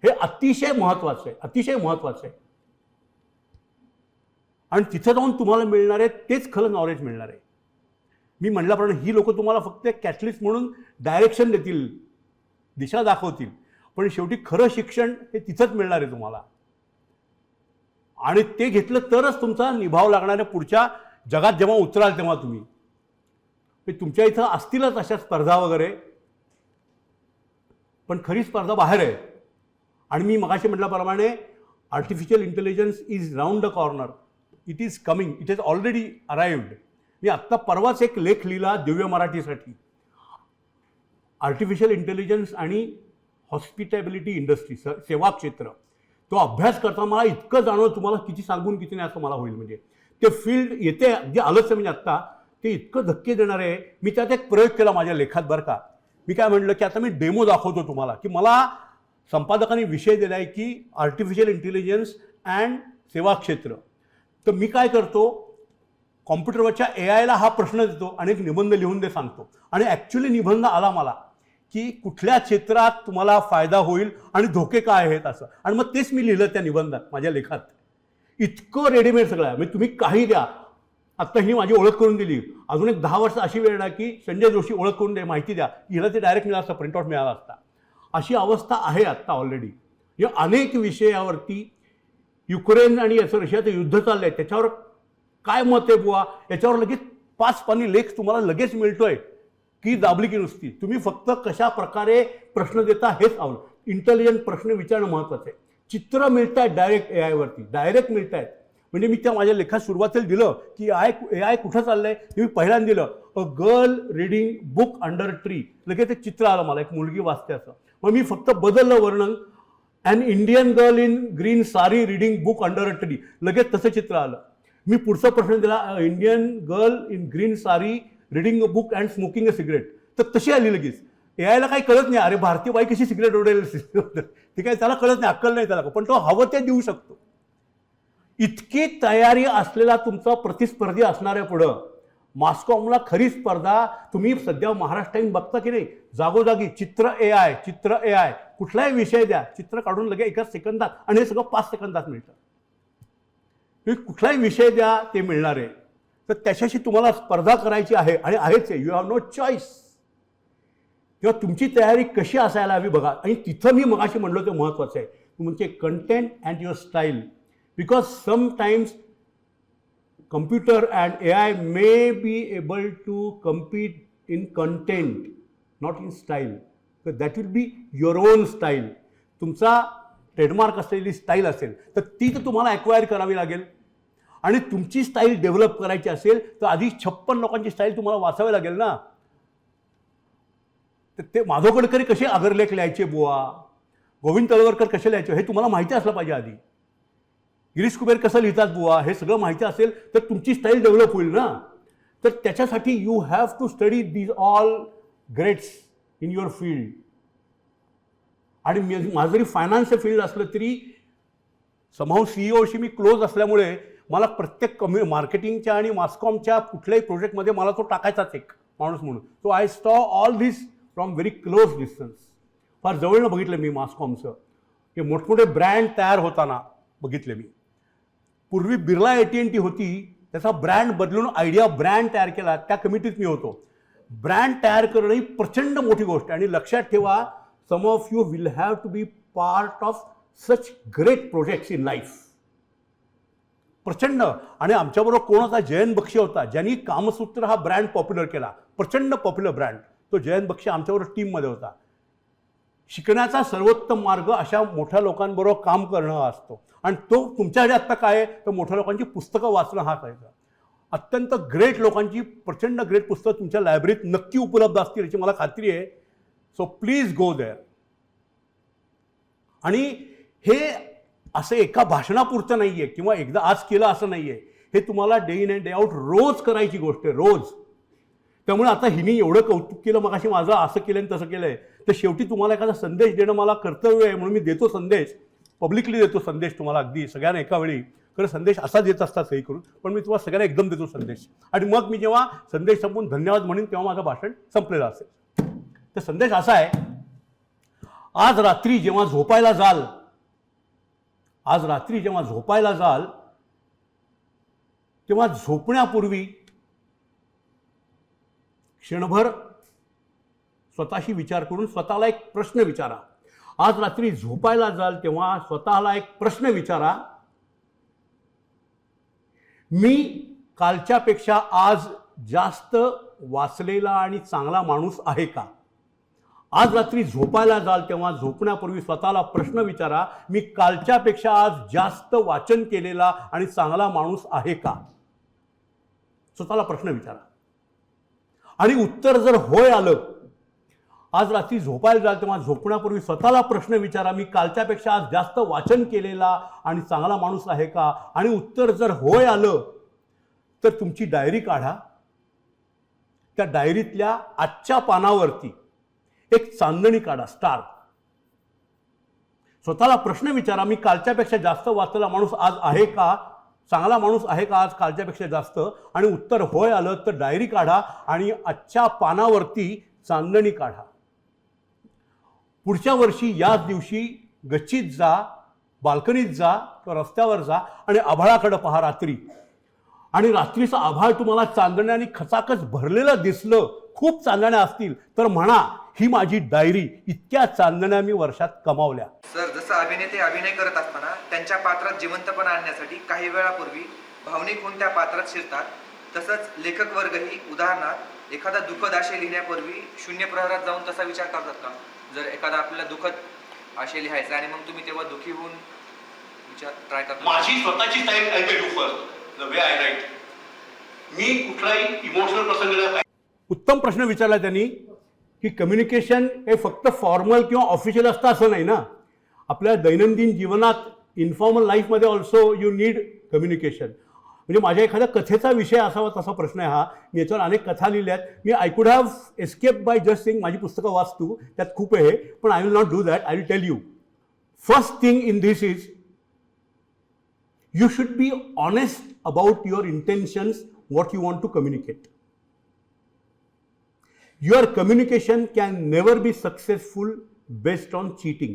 हे अतिशय महत्त्वाचं आहे, अतिशय महत्त्वाचं आहे. आणि तिथं जाऊन तुम्हाला मिळणार आहे तेच खरं नॉलेज मिळणार आहे. मी म्हटल्याप्रमाणे ही लोक तुम्हाला फक्त कॅटलिस्ट म्हणून डायरेक्शन देतील, दिशा दाखवतील, पण शेवटी खरं शिक्षण हे तिथंच मिळणार आहे तुम्हाला. आणि ते घेतलं तरच तुमचा निभाव लागणाऱ्या पुढच्या जगात जेव्हा उतराल तेव्हा तुम्ही. तुमच्या इथं असतीलच अशा स्पर्धा वगैरे, पण खरी स्पर्धा बाहेर आहे. आणि मी मगाशी म्हटल्याप्रमाणे artificial intelligence is round the corner. It is coming, it is already arrived. मी आत्ता परवाच एक लेख लिहिला दिव्य मराठीसाठी, आर्टिफिशियल इंटेलिजन्स आणि हॉस्पिटॅबिलिटी इंडस्ट्री, सेवा क्षेत्र. तो अभ्यास करता मला इतकं जाणवलं, तुम्हाला किती सांगून किती नाही असं मला होईल. म्हणजे ते फील्ड येते जे आलंच म्हणजे आत्ता ते इतकं धक्के देणार आहे. मी त्यात एक प्रयोग केला माझ्या लेखात बरं का. मी काय म्हटलं की आता मी डेमो दाखवतो तुम्हाला, की मला संपादकांनी विषय दिला आहे की आर्टिफिशियल इंटेलिजन्स अँड सेवा क्षेत्र. तर मी काय करतो, कॉम्प्युटरवरच्या AI ला हा प्रश्न देतो आणि एक निबंध लिहून दे सांगतो. आणि ॲक्च्युली निबंध आला मला की कुठल्या क्षेत्रात तुम्हाला फायदा होईल आणि धोके काय आहेत असं. आणि मग तेच मी लिहिलं त्या निबंधात, माझ्या लेखात. इतकं रेडीमेड सगळं आहे. म्हणजे तुम्ही काही द्या. आत्ता ही माझी ओळख करून दिली, अजून एक 10 वर्ष अशी वेळ ना की संजय जोशी ओळख करून दे, माहिती द्या, हिला ते डायरेक्ट मिळालं असतं, प्रिंटआउट मिळाला असता. अशी अवस्था आहे आत्ता ऑलरेडी. या अनेक विषयावरती युक्रेन आणि याचं रशियाचं युद्ध चाललं आहे, त्याच्यावर काय मत आहे बुवा, याच्यावर लगेच 5 पानी लेख तुम्हाला लगेच मिळतोय की दाबली की नुसती. तुम्ही फक्त कशा प्रकारे प्रश्न देता हेच आवड. इंटेलिजंट प्रश्न विचारणं महत्त्वाचं आहे. चित्र मिळत आहेत डायरेक्ट AI वरती, डायरेक्ट मिळत आहेत. म्हणजे मी त्या माझ्या लेखात सुरुवातीला दिलं की AI कुठं चाललंय. मी पहिल्यांदा दिलं a girl reading book under tree, लगेच एक चित्र आलं मला, एक मुलगी वाचते असं. मग मी फक्त बदललं वर्णन, an Indian girl in green sari reading book under a tree, लगेच तसं चित्र आलं. मी पुढचा प्रश्न दिला, Indian girl in green sari reading a book and smoking a cigarette, तर तशी आली लगेच. AI ला काही कळत नाही, अरे भारतीय बाई कशी सिगरेट ओढेल, ते काही त्याला कळत नाही, अक्कल नाही त्याला, पण तो हवं ते देऊ शकतो. इतकी तयारी असलेला तुमचा प्रतिस्पर्धी असणाऱ्या पुढं मास्कॉमला खरी स्पर्धा. तुम्ही सध्या महाराष्ट्र टाइम बघता की नाही, जागोजागी चित्र AI, चित्र AI, कुठलाही विषय द्या, चित्र काढून लगेच 1 सेकंदात, आणि हे सगळं 5 सेकंदात मिळतं. तुम्ही कुठलाही विषय द्या ते मिळणार आहे. तर त्याच्याशी तुम्हाला स्पर्धा करायची आहे, आणि आहेच आहे, यू हॅव नो चॉईस. तेव्हा तुमची तयारी कशी असायला हवी बघा. आणि तिथं मी मगाशी म्हणलो ते महत्त्वाचं आहे, तुमचे content and your style. Because sometimes computer and AI may be able to compete in content, not in style. So that will be your own style. तुमचा ट्रेडमार्क असलेली स्टाईल असेल तर ती तर तुम्हाला ॲक्वायर करावी लागेल. आणि तुमची स्टाईल डेव्हलप करायची असेल तर आधी 56 लोकांची स्टाईल तुम्हाला वाचावी लागेल ना. तर ते माधव गडकरी कसे आगरलेख लिहायचे बुवा, गोविंद तळवरकर कसे लिहायचे, हे तुम्हाला माहिती असलं पाहिजे आधी. गिरीश कुबेर कसं लिहितात बुवा, हे सगळं माहिती असेल तर तुमची स्टाईल डेव्हलप होईल ना. तर त्याच्यासाठी you have to study these all greats in your field. आणि माझं जरी फायनान्सचं फील्ड असलं तरी समहाऊ CEOशी मी क्लोज असल्यामुळे मला प्रत्येक मार्केटिंगच्या आणि मासकॉमच्या कुठल्याही प्रोजेक्टमध्ये मला तो टाकायचाच एक माणूस म्हणून. So I saw all this from very close distance. फार जवळनं बघितलं मी मासकॉमचं. हे मोठमोठे ब्रँड तयार होताना बघितले मी. पूर्वी बिर्ला AT&T होती, त्याचा ब्रँड बदलून आयडिया ब्रँड तयार केला, त्या कमिटीत मी होतो. ब्रँड तयार करणं ही प्रचंड मोठी गोष्ट आहे. आणि लक्षात ठेवा, some of you will have to be part of such great projects in life. प्रचंड. आणि आमच्याबरोबर कोण होता, जयंत बक्षी होता, ज्यांनी कामसूत्र हा ब्रँड पॉप्युलर केला, प्रचंड पॉप्युलर ब्रँड. तो जयंत बक्षी आमच्याबरोबर टीममध्ये होता. शिकण्याचा सर्वोत्तम मार्ग अशा मोठ्या लोकांबरोबर काम करणं असतो. आणि तो तुमच्याकडे आत्ता काय आहे, तर मोठ्या लोकांची पुस्तकं वाचणं हा करायचा. अत्यंत ग्रेट लोकांची प्रचंड ग्रेट पुस्तकं तुमच्या लायब्ररीत नक्की उपलब्ध असतील याची मला खात्री आहे. So please go there. आणि हे असं एका भाषणापुरतं नाही आहे किंवा एकदा आज केलं असं नाही आहे. हे तुम्हाला day in and day out रोज करायची गोष्ट आहे, रोज. त्यामुळे आता हिने एवढं कौतुक केलं मगाशी माझं, असं केलं आणि तसं केलं आहे, तर शेवटी तुम्हाला एखादा संदेश देणं मला कर्तव्य आहे. म्हणून मी देतो संदेश, पब्लिकली देतो संदेश तुम्हाला, अगदी सगळ्यांना एका वेळी. खरं संदेश असा देत असतात सही करून, पण मी तुम्हाला सगळ्यांना एकदम देतो संदेश. आणि मग मी जेव्हा संदेश संपवून धन्यवाद म्हणेन तेव्हा माझं भाषण संपलेलं असेल. तर संदेश असा आहे, आज रात्री जेव्हा झोपायला जाल तेव्हा झोपण्यापूर्वी क्षणभर स्वतःशी विचार करून स्वतःला एक प्रश्न विचारा. आज रात्री झोपायला जाल तेव्हा स्वतःला एक प्रश्न विचारा, मी कालच्यापेक्षा आज जास्त वाचलेला आणि चांगला माणूस आहे का? आज रात्री झोपायला जाल तेव्हा झोपण्यापूर्वी स्वतःला प्रश्न विचारा, मी कालच्यापेक्षा आज जास्त वाचन केलेला आणि चांगला माणूस आहे का? स्वतःला प्रश्न विचारा आणि उत्तर जर होय आलं, आज रात्री झोपायला जाल तेव्हा झोपण्यापूर्वी स्वतःला प्रश्न विचारा, मी कालच्यापेक्षा आज जास्त वाचन केलेला आणि चांगला माणूस आहे का? आणि उत्तर जर होय आलं तर तुमची डायरी काढा. त्या डायरीतल्या आजच्या पानावरती एक चांदणी काढा, स्टार. स्वतःला प्रश्न विचारा, मी कालच्यापेक्षा जास्त वाचलेला माणूस आज आहे का? चांगला माणूस आहे का आज कालच्यापेक्षा जास्त? आणि उत्तर होय आलं तर डायरी काढा आणि आजच्या पानावरती चांदणी काढा. पुढच्या वर्षी याच दिवशी गच्चीत जा, बाल्कनीत जा किंवा रस्त्यावर जा आणि आभाळाकडे पहा रात्री. आणि रात्रीचं आभाळ तुम्हाला चांदण्याने खचाखच भरलेलं दिसलं, खूप चांदण्या असतील तर म्हणा, ही माझी डायरी, इतक्या चांदण्या मी वर्षात कमावल्या. सर, जसं अभिनेते अभिनय करत असताना त्यांच्या पात्रात जिवंतपणा आणण्यासाठी काही वेळापूर्वी भावनिक होऊन त्या पात्रात शिरतात, तसंच लेखक वर्गही उदाहरणार्थ एखादा दुःखद आशय लिहिण्यापूर्वी शून्य प्रहरात जाऊन तसा विचार करतात का? जर एखादा आपल्याला दुःखद आशय लिहायचा आणि मग तुम्ही तेव्हा दुःखी होऊन विचार ट्राय करता? माझी स्वतःची style I tell you first the way I write. मी कुठलाही इमोशनल प्रसंगाला उत्तम प्रश्न विचारला त्यांनी की कम्युनिकेशन हे फक्त फॉर्मल किंवा ऑफिशियल असतं असं नाही ना. आपल्या दैनंदिन जीवनात इन्फॉर्मल लाईफमध्ये ऑल्सो यू नीड कम्युनिकेशन. म्हणजे माझ्या एखाद्या कथेचा विषय असावा तसा प्रश्न आहे हा. मी याच्यावर अनेक कथा लिहिल्या आहेत. मी I could have escape by just saying माझी पुस्तकं वाचतो, त्यात खूप आहे, पण I will not do that. I will tell you. First thing in this is you should be honest about your intentions, what you want to communicate. Your communication can never be successful based on cheating.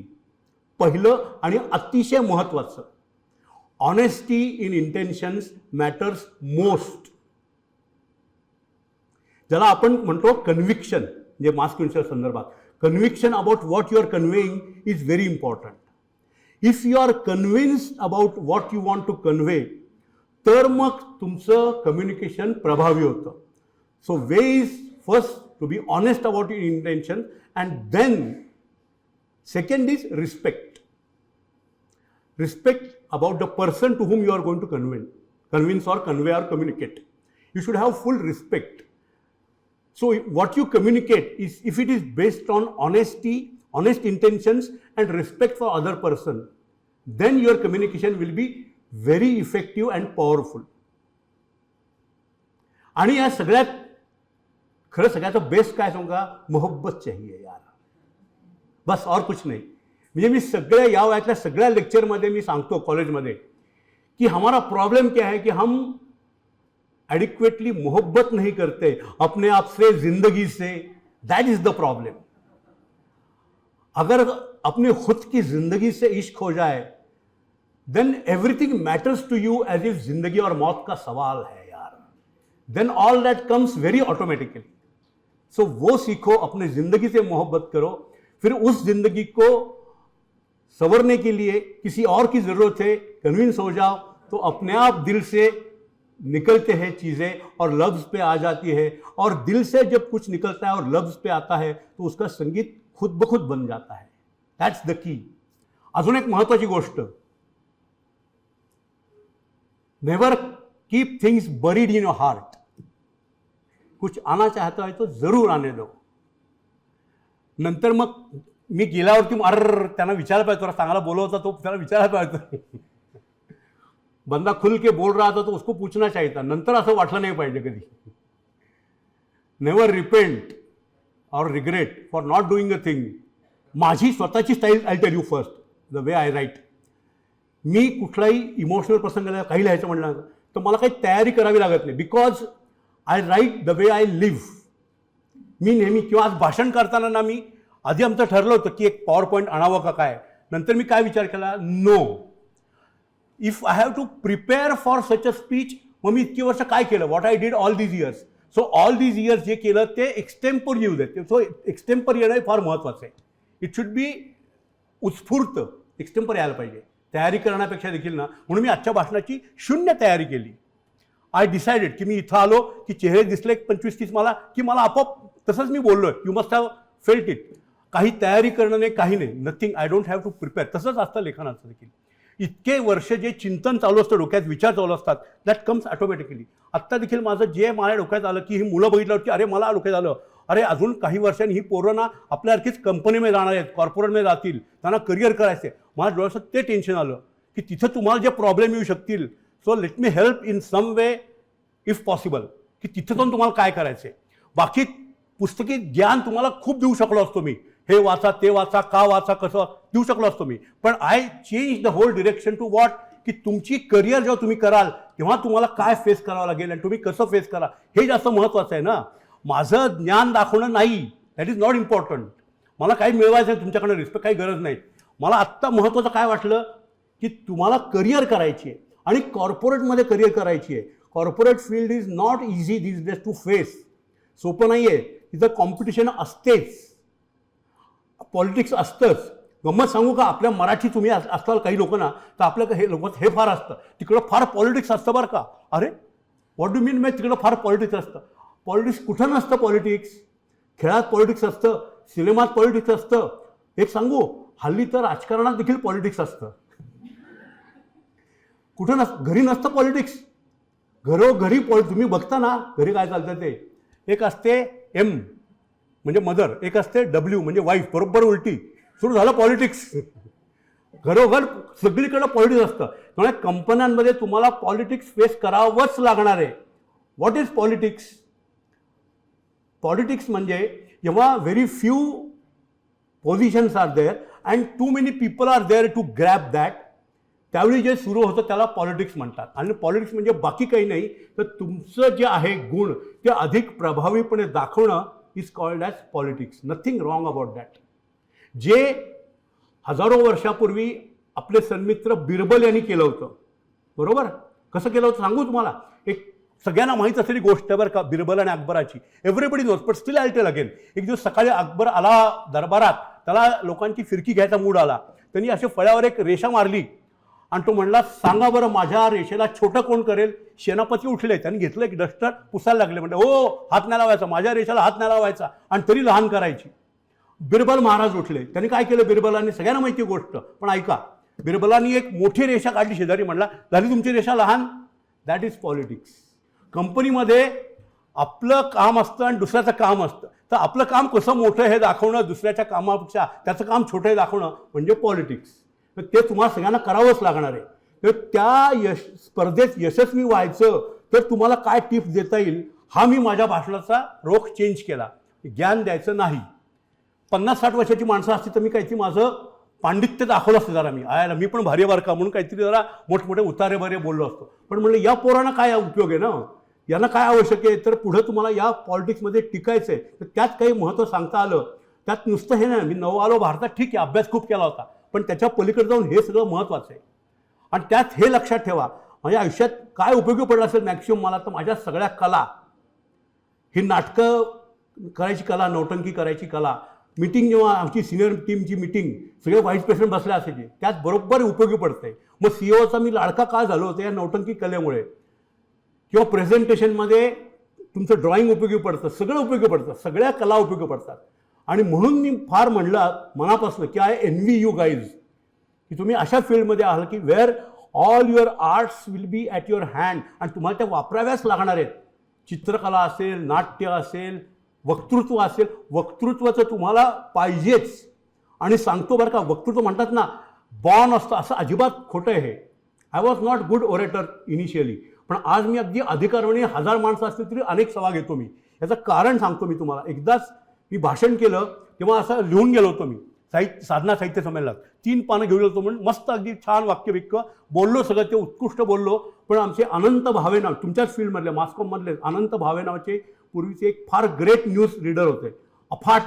पहिलं आणि अतिशय महत्त्वाचं, honesty in intentions matters most. ज्याला आपण म्हणतो conviction, जे mass communication संदर्भात conviction about what you are conveying is very important. If you are convinced about what you want to convey, तर मग तुमचं कम्युनिकेशन प्रभावी होतं. So way is first to be honest about your intention and then second is respect. Respect about the person to whom you are going to convince or convey or communicate. You should have full respect. So what you communicate is, if it is based on honesty, honest intentions and respect for other person, then your communication will be very effective and powerful. आणि या सगळ्यात खरं सगळ्याचं best काय सांगू का? मोहब्बत चाहिए यार, बस और कुछ नहीं. म्हणजे मी सगळ्या या वयातल्या सगळ्या लेक्चरमध्ये मी सांगतो कॉलेजमध्ये की हमारा प्रॉब्लम क्या है कि हम एडिक्वेटली मोहब्बत नहीं करते अपने आप से, जिंदगी से. That is the problem. अगर अपने खुद की जिंदगी से इश्क हो जाए, then everything matters to you as if जिंदगी और मौत का सवाल है यार. Then all that comes very automatically. So वो सीखो, अपने जिंदगी से मोहब्बत करो. फिर उस जिंदगी को संवरने के लिए किसी और की जरूरत है, कन्विंस हो जाओ, तो अपने आप दिल से निकलते हैं चीजें और लफ्ज पे आ जाती है. और दिल से जब कुछ निकलता है और लफ्ज पे आता है तो उसका संगीत खुद ब खुद बन जाता है. That's the key. अजून एक महत्वाची गोष्ट, never keep things buried in your heart. कुछ आना चाहता है तो जरूर आने दो. नंतर मग मी गेल्यावरती त्यांना विचारायला पाहिजे, थोडा चांगला बोलत होता तो, त्याला विचारायला पाहिजे. बंदा खुल के बोल रहा था तो उसको पूछना चाहिए था. नंतर असं वाटलं नाही पाहिजे कधी. Never repent or regret for not doing a thing. माझी स्वतःची style I tell you first the way I write. मी कुठलाही इमोशनल प्रसंगाला काही लिहायचं म्हणलं तर मला काही तयारी करावी लागत नाही, because I write the way I live. मी नेहमी किंवा आज भाषण करताना ना, मी आधी आमचं ठरलं होतं की एक पॉवर पॉईंट आणावं का काय. नंतर मी काय विचार केला, no, if I have to prepare for such a speech, मग मी इतकी वर्ष काय केलं, what I did all these years. So all these years जे केलं ते एक्सटेम्पोर येऊ देत. सो एक्सटेम्पर येणं फार महत्त्वाचं आहे. इट शुड बी उत्स्फूर्त एक्स्टेम्पर यायला पाहिजे. तयारी करण्यापेक्षा देखील ना, म्हणून मी आजच्या भाषणाची शून्य तयारी केली. आय डिसाइडेड की मी इथं आलो की चेहरे दिसले 25-30 मला की मला आपोआप तसंच मी बोललो आहे. You must have felt it. काही तयारी करणं नाही, काही नाही, nothing. I don't have to prepare. तसंच असतं लेखनाचं देखील. इतके वर्ष जे चिंतन चालू असतं, डोक्यात विचार चालू असतात, दॅट कम्स ऑटोमॅटिकली. आत्ता देखील माझं जे माझ्या डोक्यात आलं की ही मुलं बघितल्यावर की अरे मला डोक्यात आलं, अरे अजून काही वर्षांनी ही पोरं ना आपल्यासारखीच कंपनीमध्ये जाणार आहेत, कॉर्पोरेटमध्ये जातील, त्यांना करिअर करायचं आहे. माझ्या डोळ्यात ते टेन्शन आलं की तिथं तुम्हाला जे प्रॉब्लेम येऊ शकतील, so let me help in some way if possible, की तिथं जाऊन तुम्हाला काय करायचं आहे. बाकी पुस्तकी ज्ञान तुम्हाला खूप देऊ शकलो असतो मी, हे वाचा, ते वाचा, का वाचा, कसं देऊ शकलो असतो मी. पण I change the whole direction to what, की तुमची करिअर जेव्हा तुम्ही कराल तेव्हा तुम्हाला काय फेस करावं लागेल आणि तुम्ही कसं फेस करा हे जास्त महत्त्वाचं आहे ना. माझं ज्ञान दाखवणं नाही, दॅट इज नॉट इम्पॉर्टंट. मला काही मिळवायचं आहे तुमच्याकडनं, रिस्पेक्ट काही गरज नाही. मला आत्ता महत्त्वाचं काय वाटलं की तुम्हाला करिअर करायची आहे आणि कॉर्पोरेटमध्ये करिअर करायची आहे. Corporate field is not easy these days to face. सोपं नाही आहे. तिथं कॉम्पिटिशन असतेच, पॉलिटिक्स असतंच. गंमत सांगू का, आपल्या मराठी तुम्ही असताल काही लोक ना, तर आपल्या हे लोक हे फार असतं, तिकडं फार पॉलिटिक्स असतं बरं का. अरे व्हॉट डू मीन म्हणजे तिकडं फार पॉलिटिक्स असतं. पॉलिटिक्स कुठं नसतं. पॉलिटिक्स खेळात पॉलिटिक्स असतं, सिनेमात पॉलिटिक्स असतं. एक सांगू, हल्ली तर राजकारणात देखील पॉलिटिक्स असतं. कुठं घरी नसतं पॉलिटिक्स. घरोघरी तुम्ही बघता ना घरी काय चालतं ते. एक असते एम म्हणजे मदर, एक असते डब्ल्यू म्हणजे वाईफ, बरोबर उलटी. सुरू झालं पॉलिटिक्स. घरोघर सगळीकडं पॉलिटिक्स असतं. त्यामुळे कंपन्यांमध्ये तुम्हाला पॉलिटिक्स फेस करावंच लागणार आहे. What is politics? पॉलिटिक्स म्हणजे जेव्हा very few positions are there and too many people are there to grab that, त्यावेळी जे सुरू होतं त्याला पॉलिटिक्स म्हणतात. आणि पॉलिटिक्स म्हणजे बाकी काही नाही, तर तुमचं जे आहे गुण ते अधिक प्रभावीपणे दाखवणं is called as politics. Nothing wrong about that. जे हजारो वर्षापूर्वी आपले सन्मित्र बिरबल यांनी केलं होतं, बरोबर. कसं केलं होतं सांगू तुम्हाला. एक सगळ्यांना माहीत असलेली गोष्ट बरं का, बिरबल आणि अकबराची. Everybody knows, but still I tell again. एक दिवस सकाळी अकबर आला दरबारात, त्याला लोकांची फिरकी घ्यायचा मूड आला. त्यांनी अशा फळ्यावर एक रेषा मारली आणि तो म्हणला, सांगा बरं माझ्या रेषेला छोटं कोण करेल. सेनापती उठले, त्यांनी घेतलं एक डस्टर पुसायला लागले. म्हणजे हो, हात नाही लावायचा, माझ्या रेषेला हात नाही लावायचा, आणि तरी लहान करायची. बिरबल महाराज उठले, त्यांनी काय केलं, बिरबलांनी, सगळ्यांना माहिती गोष्ट पण ऐका, बिरबलांनी एक मोठी रेषा काढली शेजारी, म्हणला झाली तुमची रेषा लहान. That is politics. कंपनीमध्ये आपलं काम असतं आणि दुसऱ्याचं काम असतं, तर आपलं काम कसं मोठं हे दाखवणं, दुसऱ्याच्या कामापेक्षा त्याचं काम छोटं हे दाखवणं म्हणजे पॉलिटिक्स. तर ते तुम्हाला सगळ्यांना करावंच लागणार आहे. तर त्या स्पर्धेत यशस्वी व्हायचं तर तुम्हाला काय टिप्स देता येईल, हा मी माझ्या भाषणाचा रोख चेंज केला. ज्ञान द्यायचं नाही. 50-60 वर्षाची माणसं असती तर मी काहीतरी माझं पांडित्य दाखवलं असतं जरा. मी पण भारी बरं का म्हणून काहीतरी जरा मोठमोठे उतारे बरे बोललो असतो. पण म्हणलं या पोरांना काय उपयोग आहे ना, यांना काय आवश्यक आहे, तर पुढं तुम्हाला या पॉलिटिक्समध्ये टिकायचं आहे, तर त्यात काही महत्त्व सांगता आलं. त्यात नुसतं हे नाही, मी नवं आलो भारतात, ठीक आहे, अभ्यास खूप केला होता, पण त्याच्या पलीकडे जाऊन हे सगळं महत्त्वाचं आहे. आणि त्यात हे लक्षात ठेवा, माझ्या आयुष्यात काय उपयोगी पडलं असेल मॅक्सिमम मला, तर माझ्या सगळ्या कला, ही नाटकं करायची कला, नौटंकी करायची कला, मीटिंग जेव्हा आमची सिनियर टीमची मीटिंग सगळे व्हाईस प्रेसिडेंट बसले असायचे, त्यात बरोबर उपयोगी पडतंय. मग सीईओचा मी लाडका का झालो होतो या नौटंकी कलेमुळे. किंवा प्रेझेंटेशनमध्ये तुमचं ड्रॉइंग उपयोगी पडतं, सगळं उपयोगी पडतं, सगळ्या कला उपयोगी पडतात. आणि म्हणून मी फार म्हणलं मनापासून की आय एनव्ही यू गाईज, की तुम्ही अशा फील्डमध्ये आहात की where all your arts will be at your hand, आणि तुम्हाला त्या वापराव्याच लागणार आहेत. चित्रकला असेल, नाट्य असेल, वक्तृत्व असेल. वक्तृत्वाचं तुम्हाला पाहिजेच. आणि सांगतो बरं का, वक्तृत्व म्हणतात ना बॉर्न असतं, असं अजिबात खोटं आहे. I was not good orator initially, पण आज मी अगदी अधिकारपणे 1000 माणसं असतील तरी अनेक सभा घेतो मी. याचं कारण सांगतो मी तुम्हाला. एकदाच मी भाषण केलं तेव्हा असं लिहून गेलो होतो मी साधना साहित्य संमेलनात. 3 पानं घेऊन गेलो म्हणून मस्त अगदी छान वाक्यविक्क बोललो, सगळं ते उत्कृष्ट बोललो. पण आमचे अनंत भावे नाव, तुमच्याच फील्डमधले मास्कॉममधले अनंत भावे नावाचे पूर्वीचे एक फार ग्रेट न्यूज रीडर होते, अफाट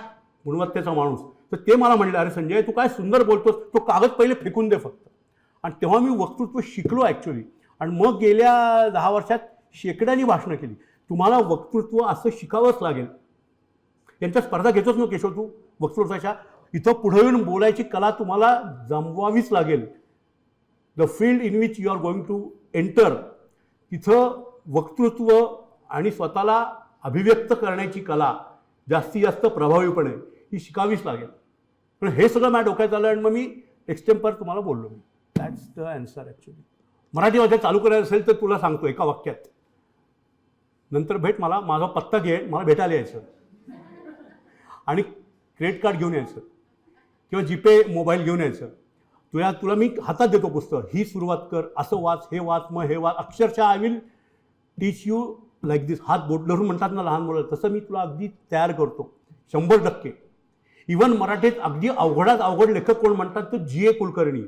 गुणवत्तेचा माणूस. तर ते मला म्हणले, अरे संजय तू काय सुंदर बोलतोस, तो कागद पहिले फेकून दे फक्त. आणि तेव्हा मी वक्तृत्व शिकलो ॲक्च्युली. आणि मग गेल्या 10 वर्षात शेकड्यांनी भाषणं केली. तुम्हाला वक्तृत्व असं शिकावंच लागेल. यांच्या स्पर्धा घेतोच ना केशव तू वक्तृत्वाच्या. इथं पुढे येऊन बोलायची कला तुम्हाला जमवावीच लागेल. The field in which you are going to enter, तिथं वक्तृत्व आणि स्वतःला अभिव्यक्त करण्याची कला जास्तीत जास्त प्रभावीपणे ही शिकावीच लागेल. पण हे सगळं माझ्या डोक्यात आलं आणि मग मी एक्सटेम्पर तुम्हाला बोललो मी. That's the answer actually. मराठीमध्ये चालू करायचं असेल तर तुला सांगतो एका वाक्यात, नंतर भेट मला, माझा पत्ता घे, मला भेटायला यायचं आणि क्रेडिट कार्ड घेऊन यायचं किंवा जीपे मोबाईल घेऊन यायचं. तुला मी हातात देतो पुस्तक, ही सुरुवात कर, असं वाच, हे वाच, मग हे वाच. अक्षरशः I will teach you like this. हात बोट धरून म्हणतात ना लहान मुलं, तसं मी तुला अगदी तयार करतो 100%. इवन मराठीत अगदी अवघडात अवघड लेखक कोण म्हणतात तर G.A. कुलकर्णी.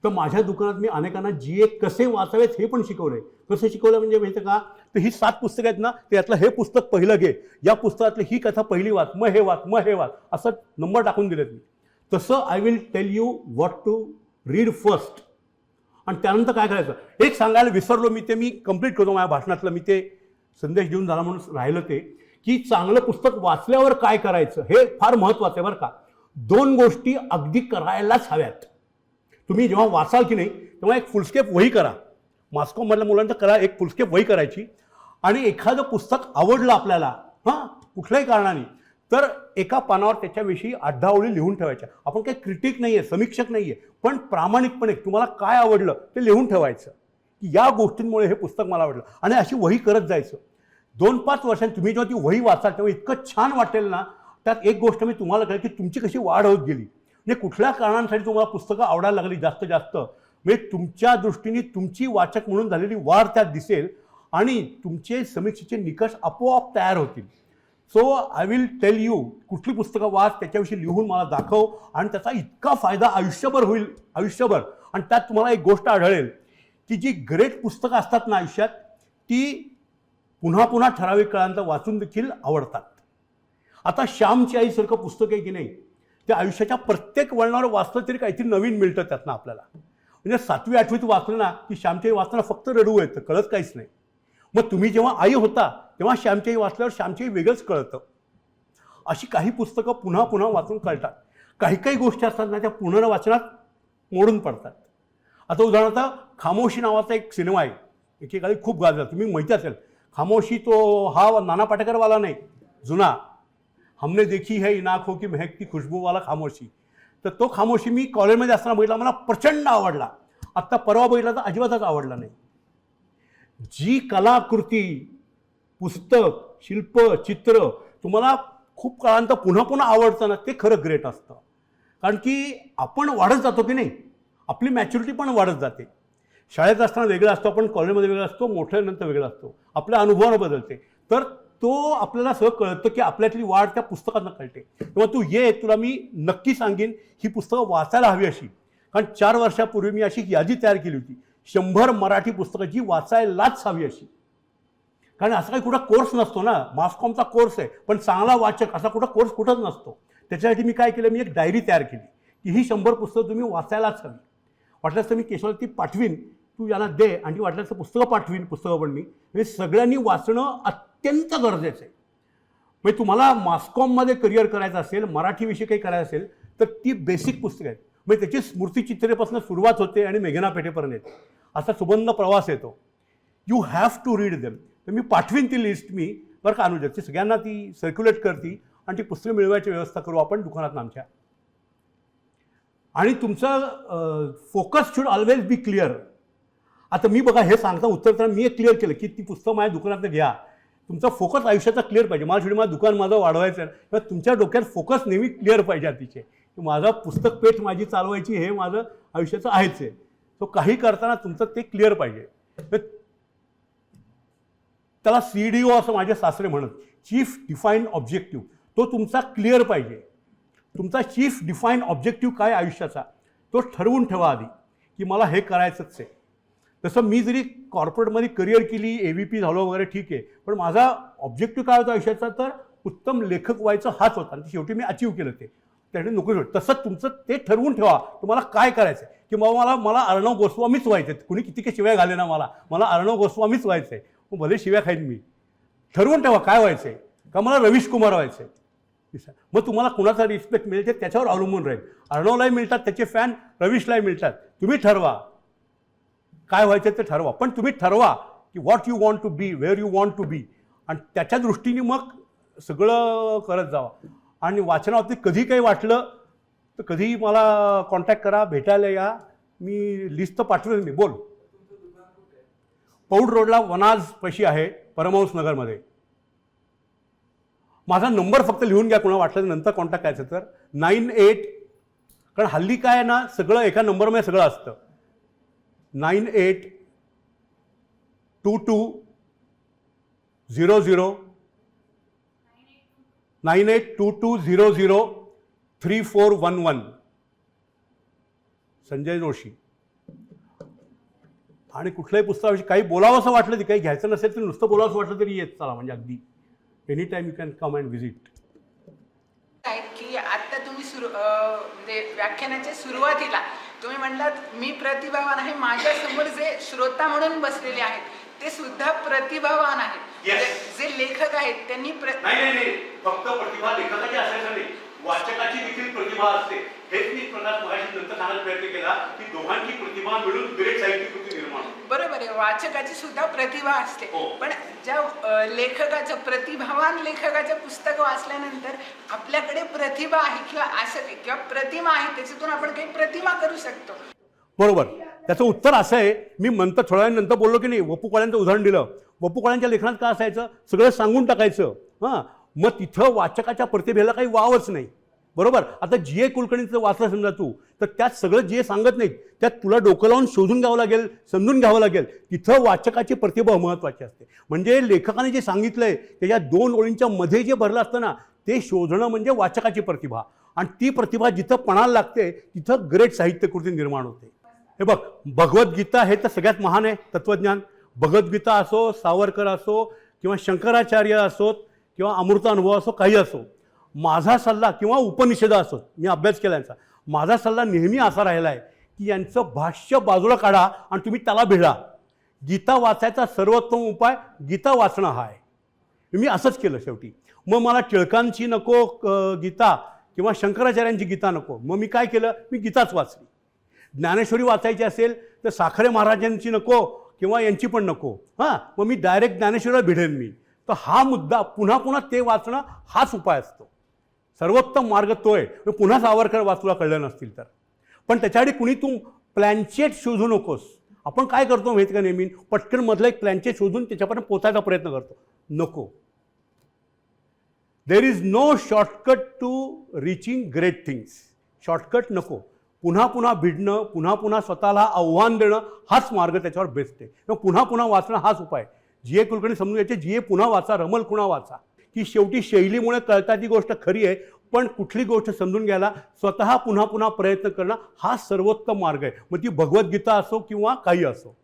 तर माझ्या दुकानात मी अनेकांना G.A. कसे वाचावेत हे पण शिकवले. कसं शिकवलं म्हणजे माहिती का, तर ही 7 पुस्तकं आहेत ना, त्यातलं हे पुस्तक पहिलं घे, या पुस्तकातली ही कथा पहिली वाच, मग हे वाच, मग हे वाच, असं नंबर टाकून दिलेत मी. तसं I will tell you what to read first आणि त्यानंतर काय करायचं. एक सांगायला विसरलो मी, ते मी कंप्लीट करतो माझ्या भाषणातलं. मी ते संदेश देऊन झाला म्हणून राहिलं ते, की चांगलं पुस्तक वाचल्यावर काय करायचं हे फार महत्त्वाचं आहे बरं का. 2 गोष्टी अगदी करायलाच हव्यात. तुम्ही जेव्हा वाचाल की नाही तेव्हा एक फुलस्केप वही करा. मास्कॉममधल्या मुलांचं करा, एक फुलस्केप वही करायची आणि एखादं पुस्तक आवडलं आपल्याला कुठल्याही कारणाने, तर एका पानावर त्याच्याविषयी 8-10 ओळी लिहून ठेवायच्या. आपण काही क्रिटिक नाही आहे, समीक्षक नाही आहे, पण प्रामाणिकपणे तुम्हाला काय आवडलं ते लिहून ठेवायचं की या गोष्टींमुळे हे पुस्तक मला आवडलं, आणि अशी वही करत जायचं. 2-5 वर्षांनी तुम्ही जेव्हा ती वही वाचाल तेव्हा इतकं छान वाटेल ना. त्यात एक गोष्ट मी तुम्हाला कळेल की तुमची कशी वाढ होत गेली, म्हणजे कुठल्या कारणांसाठी तुम्हाला पुस्तकं आवडायला लागली जास्त जास्त, म्हणजे तुमच्या दृष्टीने तुमची वाचक म्हणून झालेली वाढ त्यात दिसेल आणि तुमचे समीक्षेचे निकष आपोआप तयार होतील. So I will tell you, कुठली पुस्तकं वाच, त्याच्याविषयी लिहून मला दाखव आणि त्याचा इतका फायदा आयुष्यभर होईल, आयुष्यभर. आणि त्यात तुम्हाला एक गोष्ट आढळेल की जी ग्रेट पुस्तकं असतात ना आयुष्यात, ती पुन्हा पुन्हा ठराविक काळांत वाचून देखील आवडतात. आता श्यामची आईसारखं पुस्तक आहे की नाही, ते आयुष्याच्या प्रत्येक वळणावर वाचलं तरी काहीतरी नवीन मिळतं त्यातनं आपल्याला. म्हणजे 7वी-8वीत वाचलं ना की श्यामची आई वाचताना फक्त रडू येतं, कळत काहीच नाही. मग तुम्ही जेव्हा आई होता तेव्हा श्यामची आई वाचल्यावर श्यामची आई वेगळंच कळतं. अशी काही पुस्तकं पुन्हा पुन्हा वाचून कळतात. काही काही गोष्टी असतात ना त्या पुनर्वाचनात मोडून पडतात. आता उदाहरणार्थ खामोशी नावाचा एक सिनेमा आहे, एकेकाळी खूप गाजला, तुम्ही माहिती असेल. खामोशी तो हा नाना पाटेकरवाला नाही, जुना, हमने देखी है इन आँखों की महकती खुशबूवाला खामोशी. तर तो खामोशी मी कॉलेजमध्ये असताना बघितला, मला प्रचंड आवडला. आत्ता परवा बघितला तर अजिबातच आवडला नाही. जी कलाकृती, पुस्तक, शिल्प, चित्र तुम्हाला खूप काळांत पुन्हा पुन्हा आवडतं ना, ते खरं ग्रेट असतं. कारण की आपण वाढत जातो की नाही, आपली मॅच्युरिटी पण वाढत जाते. शाळेत असताना वेगळा असतो, आपण कॉलेजमध्ये वेगळा असतो, मोठ्यानंतर वेगळा असतो, आपल्या अनुभवानं बदलते. तर तो आपल्याला सगळं कळतं की आपल्यातली वाढ त्या पुस्तकातनं कळते. तेव्हा तू ये, तुला मी नक्की सांगेन ही पुस्तकं वाचायला हवी अशी. कारण 4 वर्षापूर्वी मी अशी यादी तयार केली होती, 100 मराठी पुस्तकं जी वाचायलाच हवी अशी. कारण असा काही कुठं कोर्स नसतो ना, मासकॉमचा कोर्स आहे, पण चांगला वाचक असा कुठं कोर्स कुठंच नसतो. त्याच्यासाठी मी काय केलं, मी एक डायरी तयार केली की ही 100 पुस्तकं तुम्ही वाचायलाच हवी. वाटल्यास तर मी केशवला ती पाठवीन, तू याला दे, आणि वाटल्यास तर पुस्तकं पाठवीन, पुस्तकं पण मी. हे सगळ्यांनी वाचणं अत्यंत गरजेचं आहे. म्हणजे तुम्हाला मासकॉममध्ये करिअर करायचं असेल, मराठीविषयी काही करायचं असेल तर ती बेसिक पुस्तकं आहेत. म्हणजे त्याची स्मृतिचित्रेपासून सुरुवात होते आणि मेघना पेठेपर्यंत येते, असा सुबंध प्रवास येतो. You have to read them. तर मी पाठवीन ती लिस्ट मी, बरं का अनुजा, ती सगळ्यांना ती सर्क्युलेट करती आणि ती पुस्तकं मिळवायची व्यवस्था करू आपण दुकानात आमच्या. आणि तुमचं focus should always be clear. आता मी बघा हे सांगता उत्तर तर मी एक क्लिअर केलं की ती पुस्तकं माझ्या दुकानात घ्या. तुमचा फोकस आयुष्याचा क्लिअर पाहिजे. मला शेवटी माझं दुकान माझं वाढवायचं आहे, किंवा तुमच्या डोक्यात फोकस नेहमी क्लिअर पाहिजे अतिशय, की माझा पुस्तक पेठ माझी चालवायची हे माझं आयुष्याचं आहेच आहे. तो काही करताना तुमचं ते क्लिअर पाहिजे. त्याला CDO असं माझे सासरे म्हणत, चीफ डिफाईन्ड ऑब्जेक्टिव्ह. तो तुमचा क्लिअर पाहिजे. तुमचा चीफ डिफाईन्ड ऑब्जेक्टिव्ह काय आयुष्याचा तो ठरवून ठेवा आधी, की मला हे करायचंच आहे. तसं मी जरी कॉर्पोरेटमध्ये करिअर केली, AVP झालो वगैरे ठीक आहे, पण माझा ऑब्जेक्टिव्ह काय होता आयुष्याचा, तर उत्तम लेखक व्हायचं हाच होता. आणि शेवटी मी अचीव केलं ते, त्याने नको शेवटी. तसं तुमचं ते ठरवून ठेवा तुम्हाला काय करायचं आहे, की मला अर्णव गोस्वामीच व्हायचं आहे. कुणी किती काही शिव्या घाले ना, मला अर्णव गोस्वामीच व्हायचं आहे. मग भले शिव्या खाईन मी. ठरवून ठेवा काय व्हायचं आहे. का मला रवीश कुमार व्हायचं आहे, मग तुम्हाला कुणाचा रिस्पेक्ट मिळेल ते त्याच्यावर अवलंबून राहील. अर्णवलाही मिळतात त्याचे फॅन, रवीशलाही मिळतात. तुम्ही ठरवा काय व्हायचं ते ठरवा, पण तुम्ही ठरवा की what you want to be, where you want to be, आणि त्याच्या दृष्टीने मग सगळं करत जावा. आणि वाचनाबाबतीत कधी काही वाटलं तर कधीही मला कॉन्टॅक्ट करा, भेटायला या. मी लिस्ट तर पाठवेल मी. बोल. पौड रोडला वनाज पशी आहे, परमहंस नगरमध्ये. माझा नंबर फक्त लिहून घ्या, कुणा वाटलं नंतर कॉन्टॅक्ट करायचं तर 98, कारण हल्ली काय आहे ना, सगळं एका नंबरमध्ये सगळं असतं. 9822003411 संजय जोशी. आणि कुठल्याही पुस्तकाविषयी काही बोलावं असं वाटलं, काही घ्यायचं नसेल तर नुसतं बोलावं असं वाटलं तरी येत चला, म्हणजे अगदी any time you can come and visit. की आता तुम्ही म्हणजे व्याख्यानाच्या सुरुवातीला तुम्ही म्हणलात मी प्रतिभावान आहे, माझ्या समोर जे श्रोता म्हणून बसलेले आहेत ते सुद्धा प्रतिभावान आहेत. Yes. जे लेखक आहेत त्यांनी नाही, फक्त प्रतिभा लेखकाची असायचं नाही, वाचकाची देखील प्रतिभा असते. हेच मी प्रकाश मगाशी नंतर सांगायचा प्रयत्न केला की दोघांची प्रतिभा मिळून ग्रेट साहित्यकृती निर्माण होते. बरोबर आहे, वाचकाची सुद्धा प्रतिभा असते. हो. पण ज्या लेखकाचं, प्रतिभावान लेखकाचं पुस्तक वाचल्यानंतर आपल्याकडे प्रतिभा आहे किंवा असं किंवा प्रतिमा आहे, त्याच्यातून आपण काही प्रतिमा करू शकतो. बरोबर. त्याचं उत्तर असं आहे, मी म्हणतं थोड्या वेळानंतर बोललो की नाही, वपू काळ्यांचं उदाहरण दिलं. वपू काळ्यांच्या लेखनात काय असायचं, सगळं सांगून टाकायचं. हां, मग तिथं वाचकाच्या प्रतिभेला काही वावच नाही. बरोबर. आता G.A. कुलकर्णीचं वाचलं समजा तू, तर त्यात सगळं जे सांगत नाहीत त्यात तुला डोकं लावून शोधून घ्यावं लागेल, समजून घ्यावं लागेल. तिथं वाचकाची प्रतिभा महत्त्वाची असते. म्हणजे लेखकाने जे सांगितलंय त्याच्या 2 ओळींच्या मध्ये जे भरलं असतं ना, ते शोधणं म्हणजे वाचकाची प्रतिभा. आणि ती प्रतिभा जिथं पणाला लागते तिथं ग्रेट साहित्यकृती निर्माण होते. हे बघ, भगवद्गीता हे तर सगळ्यात महान आहे तत्त्वज्ञान. भगवद्गीता असो, सावरकर असो, किंवा शंकराचार्य असोत, किंवा अमृतानुभव असो, काही असो. माझा सल्ला, किंवा उपनिषद असोत, मी अभ्यास केला यांचा, माझा सल्ला नेहमी असा राहिला आहे की यांचं भाष्य बाजूला काढा आणि तुम्ही त्याला भिडा. गीता वाचायचा सर्वोत्तम उपाय गीता वाचणं हा आहे. मी असंच केलं शेवटी. मग मला टिळकांची नको गीता किंवा शंकराचार्यांची गीता नको, मग मी काय केलं, मी गीताच वाचली. ज्ञानेश्वरी वाचायची असेल तर साखरे महाराजांची नको किंवा यांची पण नको. हां, मग मी डायरेक्ट ज्ञानेश्वरीला भिडेन मी. तर हा मुद्दा पुन्हा पुन्हा ते वाचणं हाच उपाय असतो. सर्वोत्तम मार्ग तो आहे. पुन्हा सावरकर वाचूला कळलं नसतील तर. पण त्याच्यासाठी कुणी तू प्लॅनचेट शोधू नकोस. आपण काय करतो माहिती का, नेहमी पटकन मधलं एक प्लॅनचेट शोधून त्याच्यापर्यंत पोचायचा प्रयत्न करतो. नको. There is no shortcut to reaching great things. Shortcut नको. पुन्हा पुन्हा भिडणं, पुन्हा पुन्हा स्वतःला आव्हान देणं हाच मार्ग त्याच्यावर बेस्ट आहे. किंवा पुन्हा पुन्हा वाचणं हाच उपाय. G.A. कुलकर्णी समजून घ्यायचे, G.A. पुन्हा वाचा, रमल पुन्हा वाचा. की शेवटी शैलीमुळे कळता ती गोष्ट खरी आहे, पण कुठली गोष्ट समजून घ्यायला स्वतः पुन्हा पुन्हा प्रयत्न करणं हा सर्वोत्तम मार्ग आहे. मग ती भगवद्गीता असो किंवा काही असो.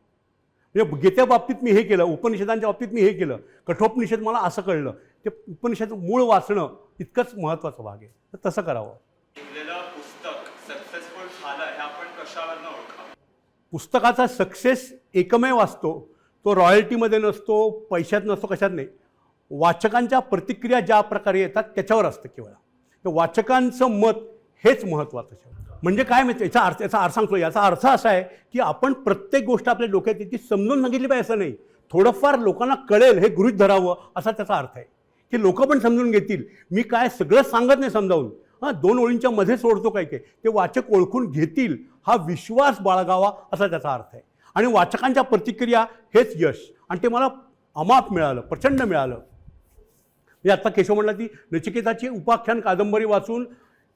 म्हणजे गीतेच्या बाबतीत मी हे केलं, उपनिषदांच्या बाबतीत मी हे केलं. कठोपनिषद मला असं कळलं, ते उपनिषद मूळ वाचणं इतकंच महत्त्वाचा भाग आहे. तर तसं करावं. पुस्तक सक्सेसफुल झालं हे आपण कशावरनं ओळखावं? पुस्तकाचा सक्सेस एकमेव असतो, तो रॉयल्टीमध्ये नसतो, पैशात नसतो, कशात नाही. वाचकांच्या प्रतिक्रिया ज्या प्रकारे येतात त्याच्यावर असतं केवळ. तर वाचकांचं मत हेच महत्त्वाचं आहे. म्हणजे काय माहिती, याचा अर्थ सांगतो. याचा अर्थ असा आहे की आपण प्रत्येक गोष्ट आपल्या डोक्यात येते समजून सांगितली पाहिजे असं नाही. थोडंफार लोकांना कळेल हे गृहीत धरावं असा त्याचा अर्थ आहे. की लोक पण समजून घेतील. मी काय सगळं सांगत नाही समजावून, 2 ओळींच्या मध्ये सोडतो काय काय, ते वाचक ओळखून घेतील हा विश्वास बाळगावा असा त्याचा अर्थ आहे. आणि वाचकांच्या प्रतिक्रिया हेच यश. आणि ते मला अमाप मिळालं, प्रचंड मिळालं. म्हणजे आत्ता केशव म्हणला ती नचिकेताची उपाख्यान कादंबरी वाचून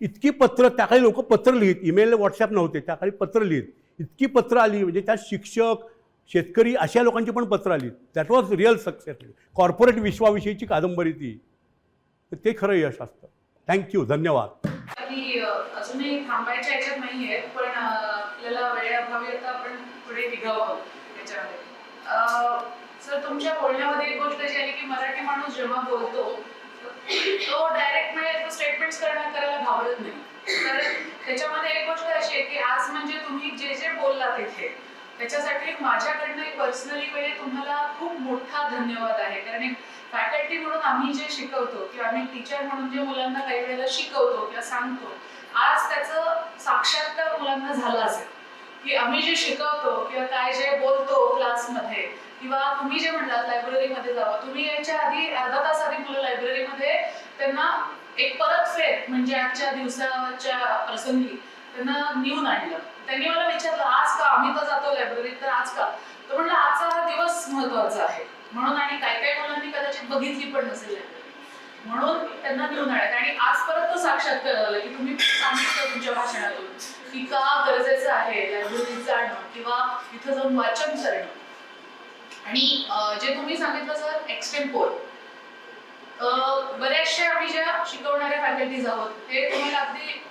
इतकी पत्र, त्या काळी लोक पत्र लिहित, ईमेल व्हॉट्सॲप नव्हते, त्या काळी पत्र लिहित, इतकी पत्र आली. म्हणजे त्यात शिक्षक, शेतकरी अशा लोकांची पण पत्र आली. That was real success. Corporate विश्वाविषयीची कादंबरी ती. ते खरं यश असतं. थँक्यू, धन्यवाद. आणि अजूनही थांबायच्या ह्याच्यात नाही आहेत, पण आपल्याला वेळेअभावी आता आपण पुढे निघावं त्याच्यामध्ये. सर, तुमच्या बोलण्यामध्ये एक गोष्ट जी आली की मराठी माणूस जेव्हा बोलतो तो डायरेक्ट म्हणजे स्टेटमेंट्स करायला घाबरत नाही. तर त्याच्यामध्ये एक गोष्ट अशी आहे की आज म्हणजे तुम्ही जे जे बोललात इथे त्याच्यासाठी माझ्याकडनं एक पर्सनली वेळी तुम्हाला खूप मोठा धन्यवाद आहे. कारण एक फॅकल्टी म्हणून आम्ही जे शिकवतो किंवा आम्ही टीचर म्हणून जे मुलांना काही वेळेला शिकवतो किंवा सांगतो, आज त्याचं साक्षात्कार मुलांना झालं असेल की आम्ही जे शिकवतो किंवा काय जे बोलतो क्लासमध्ये किंवा तुम्ही जे म्हणलात लायब्ररीमध्ये जावं, तुम्ही याच्या आधी अर्धा तास आधी मुलं लायब्ररीमध्ये त्यांना एक परतफेड म्हणजे आजच्या दिवसाच्या प्रसंगी त्यांना नेऊन आणलं. त्यांनी मला विचारलं आज का, आम्ही तर जातो लायब्ररीत तर आज का, तर म्हणलं आजचा हा दिवस महत्वाचा आहे म्हणून, आणि काही काही मुलांनी कदाचित बघितली पण नसेल म्हणून त्यांना घेऊन आणायचं. आणि आज परत तो साक्षात्कार झाला की तुम्ही सांगितलं तुमच्या भाषणातून की का गरजेचं आहे लायब्ररीत जाणं किंवा तिथं जाऊन वाचन करणं. आणि जे तुम्ही सांगितलं सर एक्सटेम्पोर, बऱ्याचशा आम्ही ज्या शिकवणाऱ्या फॅकल्टीज आहोत ते तुम्हाला अगदी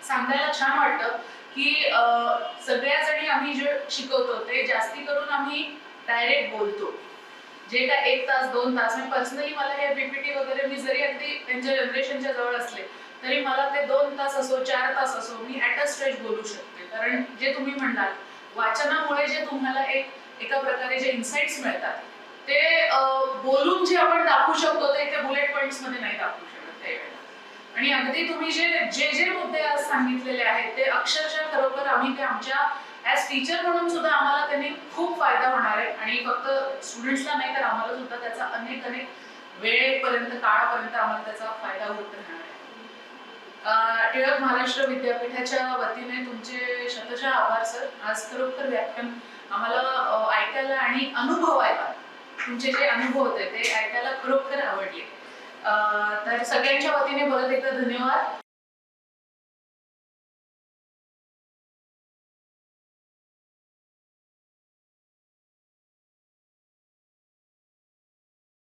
सांगायला छान वाटतं की सगळ्या जणी आम्ही जे शिकवतो ते जास्ती करून आम्ही डायरेक्ट बोलतो. जे काय 1 तास 2 तास मी पर्सनली मला हे पीपीटी वगैरे मी जरी अगदी त्यांच्या जनरेशनच्या जवळ असले तरी मला ते 2 तास असो 4 तास असो मी ॲट अ स्ट्रेच बोलू शकते. कारण जे तुम्ही म्हणाल वाचनामुळे जे तुम्हाला एका प्रकारे जे इन्साइट्स मिळतात ते बोलून जे आपण दाखवू शकतो ते इथे बुलेट पॉइंट्स मध्ये नाही दाखवू शकत त्यावेळेला. आणि अगदी तुम्ही जे मुद्दे आज सांगितलेले आहेत ते अक्षरशः खरोखर आम्ही ते आमच्या ॲज टीचर म्हणून सुद्धा आम्हाला त्यांनी खूप फायदा होणार आहे. आणि फक्त स्टुडंट्सला नाही तर आम्हाला सुद्धा त्याचा अनेक वेळेपर्यंत काळापर्यंत आम्हाला त्याचा फायदा होत राहणार आहे. टिळक महाराष्ट्र विद्यापीठाच्या वतीने तुमचे शतशः आभार सर. आज खरोखर व्याख्यान आम्हाला ऐकायला आणि अनुभवायला तुमचे जे अनुभव होते ते ऐकायला खरोखर आवडले. तर सगळ्यांच्या वतीने परत एकदा धन्यवाद.